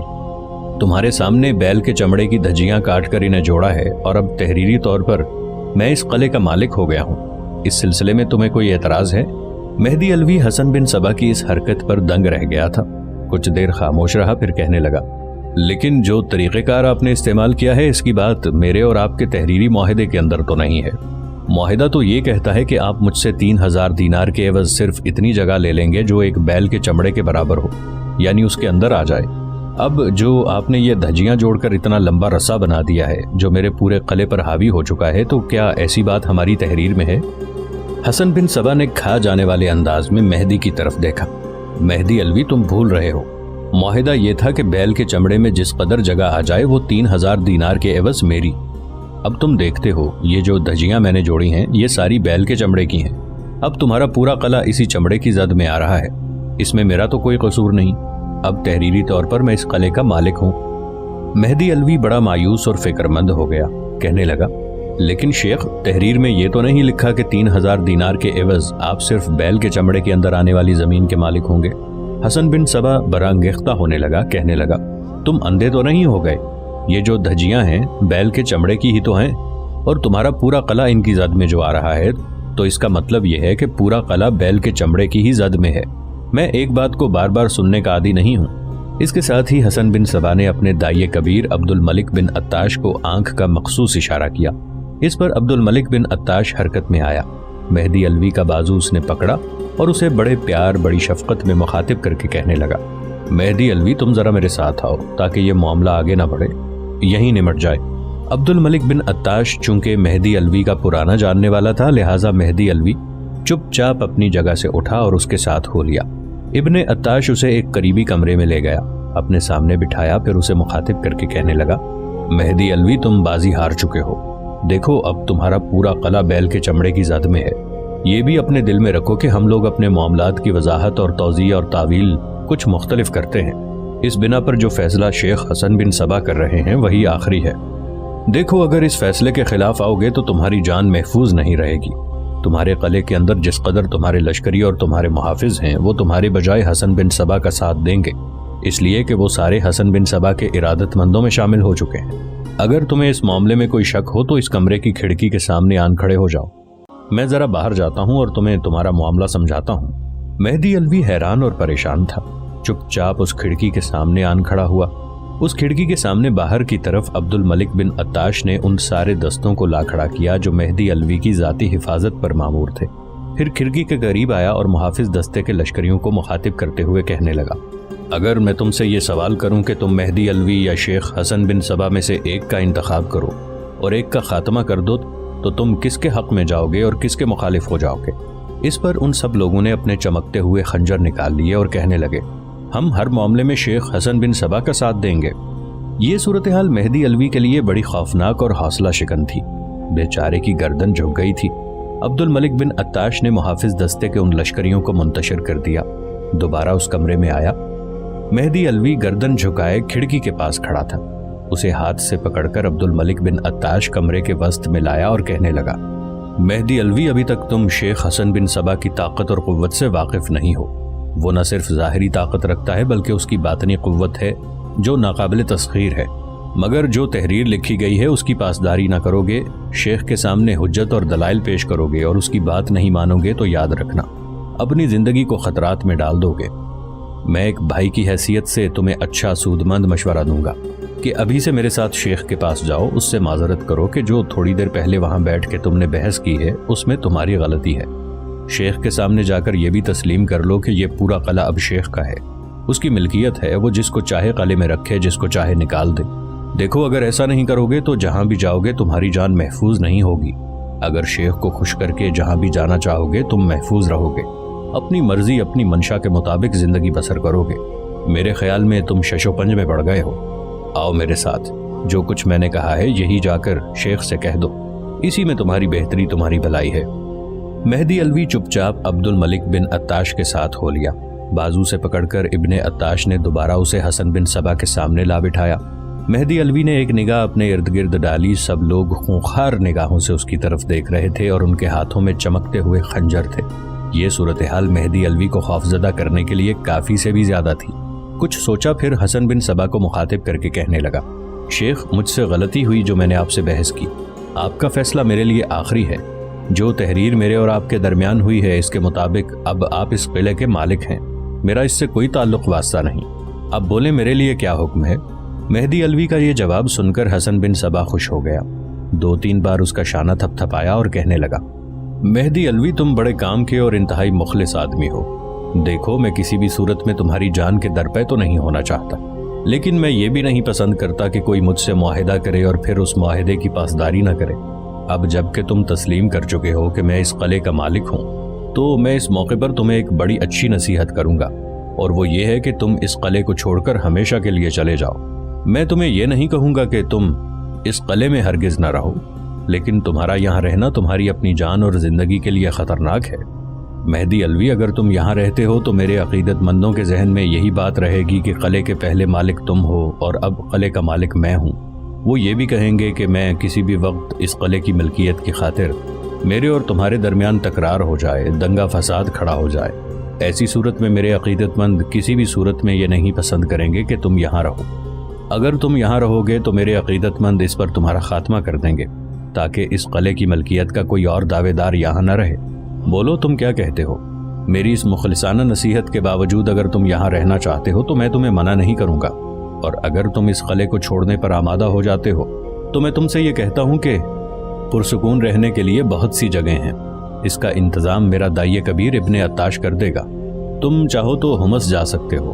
تمہارے سامنے بیل کے چمڑے کی دھجیاں کاٹ کر انہیں جوڑا ہے، اور اب تحریری طور پر میں اس قلعے کا مالک ہو گیا ہوں۔ اس سلسلے میں تمہیں کوئی اعتراض ہے؟ مہدی علوی حسن بن صبا کی اس حرکت پر دنگ رہ گیا تھا، کچھ دیر خاموش رہا، پھر کہنے لگا، لیکن جو طریقہ کار آپ نے استعمال کیا ہے اس کی بات میرے اور آپ کے تحریری معاہدے کے اندر تو نہیں ہے۔ معاہدہ تو یہ کہتا ہے کہ آپ مجھ سے 3000 دینار کے عوض صرف اتنی جگہ لے لیں گے جو ایک بیل کے چمڑے کے برابر ہو، یعنی اس کے اندر آ جائے۔ اب جو آپ نے یہ دھجیاں جوڑ کر اتنا لمبا رسا بنا دیا ہے جو میرے پورے قلعے پر حاوی ہو چکا ہے، تو کیا ایسی بات ہماری تحریر میں ہے؟ حسن بن صبا نے کھا جانے والے انداز میں مہدی کی طرف دیکھا۔ مہدی علوی، تم بھول رہے ہو، معاہدہ یہ تھا کہ بیل کے چمڑے میں جس قدر جگہ آ جائے وہ 3000 دینار کے عوض میری۔ اب تم دیکھتے ہو یہ جو دھجیاں میں نے جوڑی ہیں یہ ساری بیل کے چمڑے کی ہیں، اب تمہارا پورا قلعہ اسی چمڑے کی زد میں آ رہا ہے، اس میں میرا تو کوئی قصور نہیں، اب تحریری طور پر میں اس قلعے کا مالک ہوں۔ مہدی علوی بڑا مایوس اور فکر مند ہو گیا، کہنے لگا، لیکن شیخ، تحریر میں یہ تو نہیں لکھا کہ 3000 دینار کے عوض آپ صرف بیل کے چمڑے کے اندر آنے والی زمین کے مالک ہوں گے۔ حسن بن صبا برانگیختہ ہونے لگا، کہنے لگا، تم اندھے تو نہیں ہو گئے؟ یہ جو دھجیاں ہیں بیل کے چمڑے کی ہی تو ہیں، اور تمہارا پورا قلعہ ان کی زد میں جو آ رہا ہے، تو اس کا مطلب یہ ہے کہ پورا قلعہ بیل کے چمڑے کی ہی زد میں ہے۔ میں ایک بات کو بار بار سننے کا عادی نہیں ہوں۔ اس کے ساتھ ہی حسن بن صبا نے اپنے دائی کبیر عبد الملک بن عطاش کو آنکھ کا مخصوص اشارہ کیا۔ اس پر عبد الملک بن عطاش حرکت میں آیا، مہدی علوی کا بازو اس نے پکڑا اور اسے بڑے پیار، بڑی شفقت میں مخاطب کر کے کہنے لگا، مہدی الوی تم ذرا میرے ساتھ آؤ تاکہ یہ معاملہ آگے نہ بڑھے، یہیں نمٹ جائے۔ عبد الملک بن عطاش چونکہ مہدی الوی کا پرانا جاننے والا تھا، لہٰذا مہدی الوی چپ چاپ اپنی جگہ سے اٹھا اور اس کے ساتھ ہو لیا۔ ابن عطاش اسے ایک قریبی کمرے میں لے گیا، اپنے سامنے بٹھایا، پھر اسے مخاطب کر کے کہنے لگا، مہدی الوی تم بازی ہار چکے ہو، دیکھو اب تمہارا پورا قلعہ بیل کے چمڑے کی زد میں ہے۔ یہ بھی اپنے دل میں رکھو کہ ہم لوگ اپنے معاملات کی وضاحت اور توضیح اور تعویل کچھ مختلف کرتے ہیں، اس بنا پر جو فیصلہ شیخ حسن بن صبا کر رہے ہیں وہی آخری ہے۔ دیکھو اگر اس فیصلے کے خلاف آؤ گے تو تمہاری جان محفوظ نہیں رہے گی۔ تمہارے قلعے کے اندر جس قدر تمہارے لشکری اور تمہارے محافظ ہیں وہ تمہارے بجائے حسن بن صبا کا ساتھ دیں گے، اس لیے کہ وہ سارے حسن بن صبا کے ارادت مندوں میں شامل ہو چکے ہیں۔ اگر تمہیں اس معاملے میں کوئی شک ہو تو اس کمرے کی کھڑکی کے سامنے آن کھڑے ہو جاؤ، میں ذرا باہر جاتا ہوں اور تمہیں تمہارا معاملہ سمجھاتا ہوں۔ مہدی الوی حیران اور پریشان تھا، چپ چاپ اس کھڑکی کے سامنے آن کھڑا ہوا۔ اس کھڑکی کے سامنے باہر کی طرف عبد الملک بن عطاش نے ان سارے دستوں کو لا کھڑا کیا جو مہدی الوی کی ذاتی حفاظت پر مامور تھے۔ پھر کھڑکی کے قریب آیا اور محافظ دستے کے لشکریوں کو مخاطب کرتے ہوئے کہنے لگا، اگر میں تم سے یہ سوال کروں کہ تم مہدی الوی یا شیخ حسن بن صبا میں سے ایک کا انتخاب کرو اور ایک کا خاتمہ کر دو تو تم کس کے حق میں جاؤ گے اور کس کے مخالف ہو جاؤ گے؟ اس پر ان سب لوگوں نے اپنے چمکتے ہوئے خنجر نکال لیے اور کہنے لگے، ہم ہر معاملے میں شیخ حسن بن صبا کا ساتھ دیں گے۔ یہ صورتحال مہدی الوی کے لیے بڑی خوفناک اور حوصلہ شکن تھی، بیچارے کی گردن جھک گئی تھی۔ عبد الملک بن عطاش نے محافظ دستے کے ان لشکریوں کو منتشر کر دیا، دوبارہ اس کمرے میں آیا۔ مہدی الوی گردن جھکائے کھڑکی کے پاس کھڑا تھا، اسے ہاتھ سے پکڑ کر عبد الملک بن عطاش کمرے کے وسط میں لایا اور کہنے لگا، مہدی الوی ابھی تک تم شیخ حسن بن صبا کی طاقت اور قوت سے واقف نہیں ہو۔ وہ نہ صرف ظاہری طاقت رکھتا ہے بلکہ اس کی باطنی قوت ہے جو ناقابل تسخیر ہے، مگر جو تحریر لکھی گئی ہے اس کی پاسداری نہ کرو گے، شیخ کے سامنے حجت اور دلائل پیش کرو گے اور اس کی بات نہیں مانو گے تو یاد رکھنا اپنی زندگی کو خطرات میں ڈال دو گے۔ میں ایک بھائی کی حیثیت سے تمہیں اچھا سود مند مشورہ دوں گا کہ ابھی سے میرے ساتھ شیخ کے پاس جاؤ، اس سے معذرت کرو کہ جو تھوڑی دیر پہلے وہاں بیٹھ کے تم نے بحث کی ہے اس میں تمہاری غلطی ہے۔ شیخ کے سامنے جا کر یہ بھی تسلیم کر لو کہ یہ پورا قلعہ اب شیخ کا ہے، اس کی ملکیت ہے، وہ جس کو چاہے قلعے میں رکھے، جس کو چاہے نکال دے۔ دیکھو اگر ایسا نہیں کرو گے تو جہاں بھی جاؤ گے تمہاری جان محفوظ نہیں ہوگی، اگر شیخ کو خوش کر کے جہاں بھی جانا چاہو گے تم محفوظ رہو گے، اپنی مرضی اپنی منشا کے مطابق زندگی بسر کرو گے۔ میرے خیال میں تم شش و پنج میں پڑ گئے ہو، آؤ میرے ساتھ، جو کچھ میں نے کہا ہے یہی جا کر شیخ سے کہہ دو، اسی میں تمہاری بہتری تمہاری بھلائی ہے۔ مہدی الوی چپ چاپ عبد الملک بن عطاش کے ساتھ ہو لیا، بازو سے پکڑ کر ابن عطاش نے دوبارہ اسے حسن بن صبا کے سامنے لا بٹھایا۔ مہدی الوی نے ایک نگاہ اپنے ارد گرد ڈالی، سب لوگ خونخوار نگاہوں سے اس کی طرف دیکھ رہے تھے اور ان کے ہاتھوں میں چمکتے ہوئے خنجر تھے۔ یہ صورتحال مہدی الوی کو خوفزدہ کرنے کے لیے کافی سے بھی زیادہ تھی۔ کچھ سوچا پھر حسن بن صبا کو مخاطب کر کے کہنے لگا، شیخ مجھ سے غلطی ہوئی جو میں نے آپ سے بحث کی، آپ کا فیصلہ میرے لیے آخری ہے، جو تحریر میرے اور آپ کے درمیان ہوئی ہے اس کے مطابق اب آپ اس قلعے کے مالک ہیں، میرا اس سے کوئی تعلق واسطہ نہیں، اب بولیں میرے لیے کیا حکم ہے؟ مہدی الوی کا یہ جواب سن کر حسن بن صبا خوش ہو گیا، 2-3 بار اس کا شانہ تھپ تھپایا اور کہنے لگا، مہدی الوی تم بڑے کام کے اور انتہائی مخلص آدمی ہو، دیکھو میں کسی بھی صورت میں تمہاری جان کے درپے تو نہیں ہونا چاہتا، لیکن میں یہ بھی نہیں پسند کرتا کہ کوئی مجھ سے معاہدہ کرے اور پھر اس معاہدے کی پاسداری نہ کرے۔ اب جب کہ تم تسلیم کر چکے ہو کہ میں اس قلعے کا مالک ہوں تو میں اس موقع پر تمہیں ایک بڑی اچھی نصیحت کروں گا، اور وہ یہ ہے کہ تم اس قلعے کو چھوڑ کر ہمیشہ کے لیے چلے جاؤ۔ میں تمہیں یہ نہیں کہوں گا کہ تم اس قلعے میں ہرگز نہ رہو، لیکن تمہارا یہاں رہنا تمہاری اپنی جان اور زندگی کے لیے خطرناک ہے۔ مہدی الوی اگر تم یہاں رہتے ہو تو میرے عقیدت مندوں کے ذہن میں یہی بات رہے گی کہ قلعے کے پہلے مالک تم ہو اور اب قلعے کا مالک میں ہوں۔ وہ یہ بھی کہیں گے کہ میں کسی بھی وقت اس قلعے کی ملکیت کی خاطر میرے اور تمہارے درمیان تکرار ہو جائے، دنگا فساد کھڑا ہو جائے۔ ایسی صورت میں میرے عقیدت مند کسی بھی صورت میں یہ نہیں پسند کریں گے کہ تم یہاں رہو۔ اگر تم یہاں رہو گے تو میرے عقیدت مند اس پر تمہارا خاتمہ کر دیں گے تاکہ اس قلعے کی ملکیت کا کوئی اور دعوے دار یہاں نہ رہے۔ بولو تم کیا کہتے ہو؟ میری اس مخلصانہ نصیحت کے باوجود اگر تم یہاں رہنا چاہتے ہو تو میں تمہیں منع نہیں کروں گا، اور اگر تم اس قلعے کو چھوڑنے پر آمادہ ہو جاتے ہو تو میں تم سے یہ کہتا ہوں کہ پرسکون رہنے کے لیے بہت سی جگہیں ہیں، اس کا انتظام میرا دائی کبیر ابن عطاش کر دے گا۔ تم چاہو تو ہمس جا سکتے ہو،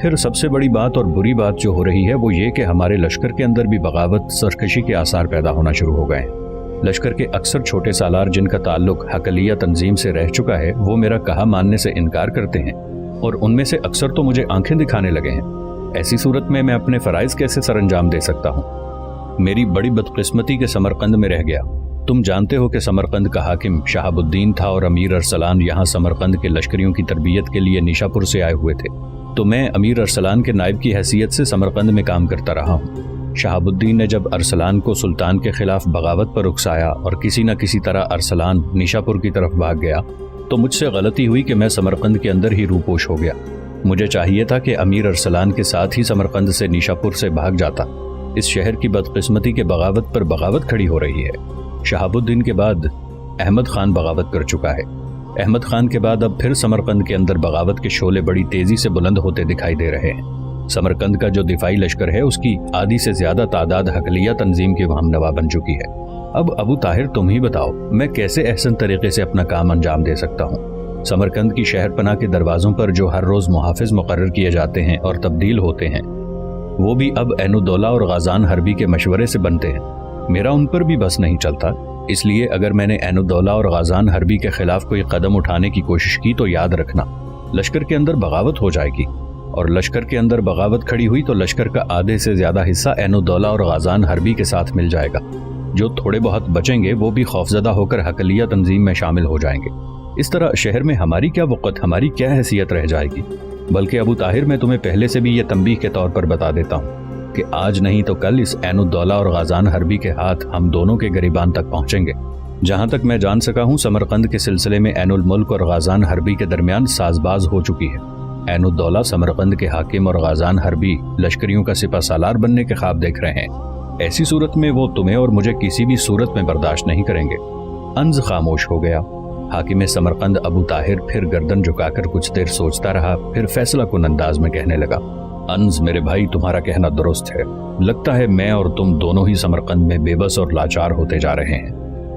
پھر سب سے بڑی بات اور بری بات جو ہو رہی ہے وہ یہ کہ ہمارے لشکر کے اندر بھی بغاوت سرکشی کے آثار پیدا ہونا شروع ہو گئے ہیں۔ لشکر کے اکثر چھوٹے سالار جن کا تعلق حقلیہ تنظیم سے رہ چکا ہے وہ میرا کہا ماننے سے انکار کرتے ہیں، اور ان میں سے اکثر تو مجھے آنکھیں دکھانے لگے ہیں۔ ایسی صورت میں اپنے فرائض کیسے سر انجام دے سکتا ہوں؟ میری بڑی بدقسمتی کے سمرقند میں رہ گیا۔ تم جانتے ہو کہ سمرقند کا حاکم شہاب الدین تھا اور امیر ارسلان یہاں سمرقند کے لشکریوں کی تربیت کے لیے نیشاپور سے آئے ہوئے تھے، تو میں امیر ارسلان کے نائب کی حیثیت سے سمرقند میں کام کرتا رہا ہوں۔ شہاب الدین نے جب ارسلان کو سلطان کے خلاف بغاوت پر اکسایا اور کسی نہ کسی طرح ارسلان نیشاپور کی طرف بھاگ گیا تو مجھ سے غلطی ہوئی کہ میں سمرقند کے اندر ہی روپوش ہو گیا۔ مجھے چاہیے تھا کہ امیر ارسلان کے ساتھ ہی سمرقند سے نیشاپور سے بھاگ جاتا۔ اس شہر کی بدقسمتی کے بغاوت پر بغاوت کھڑی ہو رہی ہے۔ شہاب الدین کے بعد احمد خان بغاوت کر چکا ہے۔ احمد خان کے بعد اب پھر سمرقند کے اندر بغاوت کے شعلے بڑی تیزی سے بلند ہوتے دکھائی دے رہے ہیں۔ سمرقند کا جو دفاعی لشکر ہے اس کی آدھی سے زیادہ تعداد حقلیہ تنظیم کی ہم نوا بن چکی ہے۔ اب ابو طاہر تم ہی بتاؤ میں کیسے احسن طریقے سے اپنا کام انجام دے سکتا ہوں؟ سمرقند کی شہر پناہ کے دروازوں پر جو ہر روز محافظ مقرر کیے جاتے ہیں اور تبدیل ہوتے ہیں وہ بھی اب عین الدولہ اور غازان حربی کے مشورے سے بنتے ہیں۔ میرا ان پر بھی بس نہیں چلتا، اس لیے اگر میں نے عین الدولہ اور غازان حربی کے خلاف کوئی قدم اٹھانے کی کوشش کی تو یاد رکھنا لشکر کے اندر بغاوت ہو جائے گی، اور لشکر کے اندر بغاوت کھڑی ہوئی تو لشکر کا آدھے سے زیادہ حصہ عین الدولہ اور غازان حربی کے ساتھ مل جائے گا۔ جو تھوڑے بہت بچیں گے وہ بھی خوفزدہ ہو کر حقلیہ تنظیم میں شامل ہو جائیں گے۔ اس طرح شہر میں ہماری کیا وقت، ہماری کیا حیثیت رہ جائے گی؟ بلکہ ابو طاہر میں تمہیں پہلے سے بھی یہ تنبیہ کے طور پر بتا دیتا ہوں کہ آج نہیں تو کل اس عین الدولہ اور غازان حربی کے ہاتھ ہم دونوں کے گریبان تک پہنچیں گے۔ جہاں تک میں جان سکا ہوں سمرقند کے سلسلے میں عین الملک اور غازان حربی کے درمیان ساز باز ہو چکی ہے۔ عین الدولہ سمرقند کے حاکم اور غازان حربی لشکریوں کا سپہ سالار بننے کے خواب دیکھ رہے ہیں۔ ایسی صورت میں وہ تمہیں اور مجھے کسی بھی صورت میں برداشت نہیں کریں گے۔ انز خاموش ہو گیا۔ حاکم سمرقند ابو طاہر پھر گردن جھکا کر کچھ دیر سوچتا رہا، پھر فیصلہ کن انداز میں کہنے لگا، انز میرے بھائی تمہارا کہنا درست ہے۔ لگتا ہے میں اور تم دونوں ہی سمرقند میں بے بس اور لاچار ہوتے جا رہے ہیں۔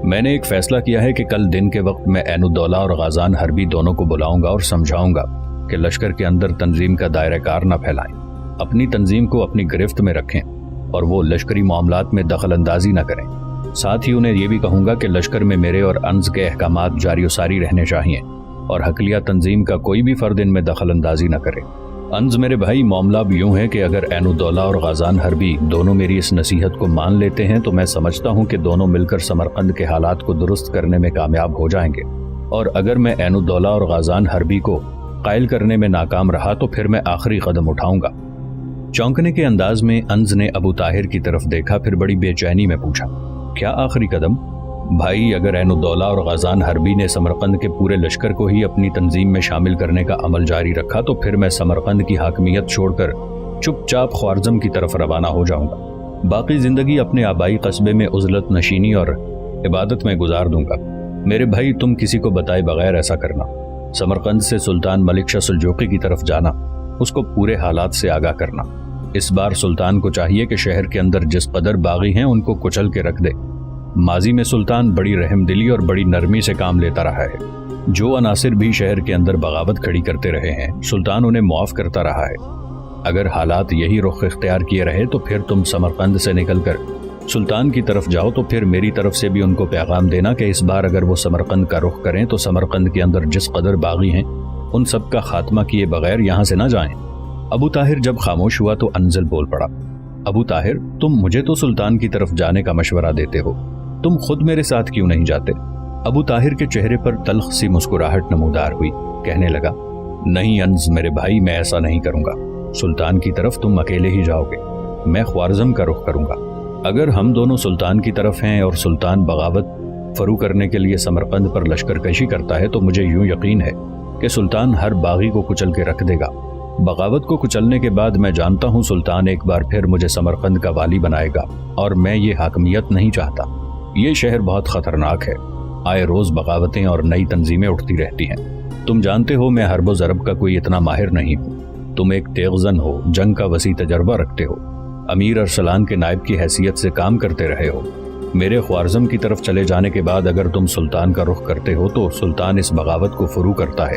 میں نے ایک فیصلہ کیا ہے کہ کل دن کے وقت میں عین الدولہ اور غازان حربی دونوں کو بلاؤں گا اور سمجھاؤں گا کہ لشکر کے اندر تنظیم کا دائرہ کار نہ پھیلائیں، اپنی تنظیم کو اپنی گرفت میں رکھیں اور وہ لشکری معاملات میں دخل اندازی نہ کریں۔ ساتھ ہی انہیں یہ بھی کہوں گا کہ لشکر میں میرے اور انز کے احکامات جاری و ساری رہنے چاہیے اور حقلیہ تنظیم کا کوئی بھی فرد ان میں دخل اندازی نہ کرے۔ انز میرے بھائی معاملہ بھی یوں ہے کہ اگر عین الدولہ اور غازان حربی دونوں میری اس نصیحت کو مان لیتے ہیں تو میں سمجھتا ہوں کہ دونوں مل کر سمرقند کے حالات کو درست کرنے میں کامیاب ہو جائیں گے، اور اگر میں عین الدولہ اور غازان حربی کو قائل کرنے میں ناکام رہا تو پھر میں آخری قدم اٹھاؤں گا۔ چونکنے کے انداز میں انز نے ابو طاہر کی طرف دیکھا، پھر بڑی بے چینی میں پوچھا، کیا آخری قدم؟ بھائی اگر عین الدولہ اور غازان حربی نے سمرقند کے پورے لشکر کو ہی اپنی تنظیم میں شامل کرنے کا عمل جاری رکھا تو پھر میں سمرقند کی حاکمیت چھوڑ کر چپ چاپ خوارزم کی طرف روانہ ہو جاؤں گا، باقی زندگی اپنے آبائی قصبے میں عزلت نشینی اور عبادت میں گزار دوں گا۔ میرے بھائی تم کسی کو بتائے بغیر ایسا کرنا، سمرقند سے سلطان ملک شاہ سلجوقی کی طرف جانا، اس کو پورے حالات سے آگاہ کرنا۔ اس بار سلطان کو چاہیے کہ شہر کے اندر جس قدر باغی ہیں ان کو کچل کے رکھ دے۔ ماضی میں سلطان بڑی رحم دلی اور بڑی نرمی سے کام لیتا رہا ہے، جو عناصر بھی شہر کے اندر بغاوت کھڑی کرتے رہے ہیں سلطان انہیں معاف کرتا رہا ہے۔ اگر حالات یہی رخ اختیار کیے رہے تو پھر تم سمرقند سے نکل کر سلطان کی طرف جاؤ، تو پھر میری طرف سے بھی ان کو پیغام دینا کہ اس بار اگر وہ سمرقند کا رخ کریں تو سمرقند کے اندر جس قدر باغی ہیں ان سب کا خاتمہ کیے بغیر یہاں سے نہ جائیں۔ ابو طاہر جب خاموش ہوا تو انزل بول پڑا، ابو طاہر تم مجھے تو سلطان کی طرف جانے کا مشورہ دیتے ہو، تم خود میرے ساتھ کیوں نہیں جاتے؟ ابو طاہر کے چہرے پر تلخ سی مسکراہٹ نمودار ہوئی، کہنے لگا، نہیں انز میرے بھائی میں ایسا نہیں کروں گا، سلطان کی طرف تم اکیلے ہی جاؤ گے، میں خوارزم کا رخ کروں گا۔ اگر ہم دونوں سلطان کی طرف ہیں اور سلطان بغاوت فرو کرنے کے لیے سمرقند پر لشکر کشی کرتا ہے تو مجھے یوں یقین ہے کہ سلطان ہر باغی کو کچل کے رکھ دے گا۔ بغاوت کو کچلنے کے بعد میں جانتا ہوں سلطان ایک بار پھر مجھے سمرقند کا والی بنائے گا، اور میں یہ حاکمیت نہیں چاہتا۔ یہ شہر بہت خطرناک ہے، آئے روز بغاوتیں اور نئی تنظیمیں اٹھتی رہتی ہیں۔ تم جانتے ہو میں حرب و ضرب کا کوئی اتنا ماہر نہیں ہوں، تم ایک تیغ زن ہو، جنگ کا وسیع تجربہ رکھتے ہو، امیر ارسلان کے نائب کی حیثیت سے کام کرتے رہے ہو۔ میرے خوارزم کی طرف چلے جانے کے بعد اگر تم سلطان کا رخ کرتے ہو تو سلطان اس بغاوت کو فرو کرتا ہے،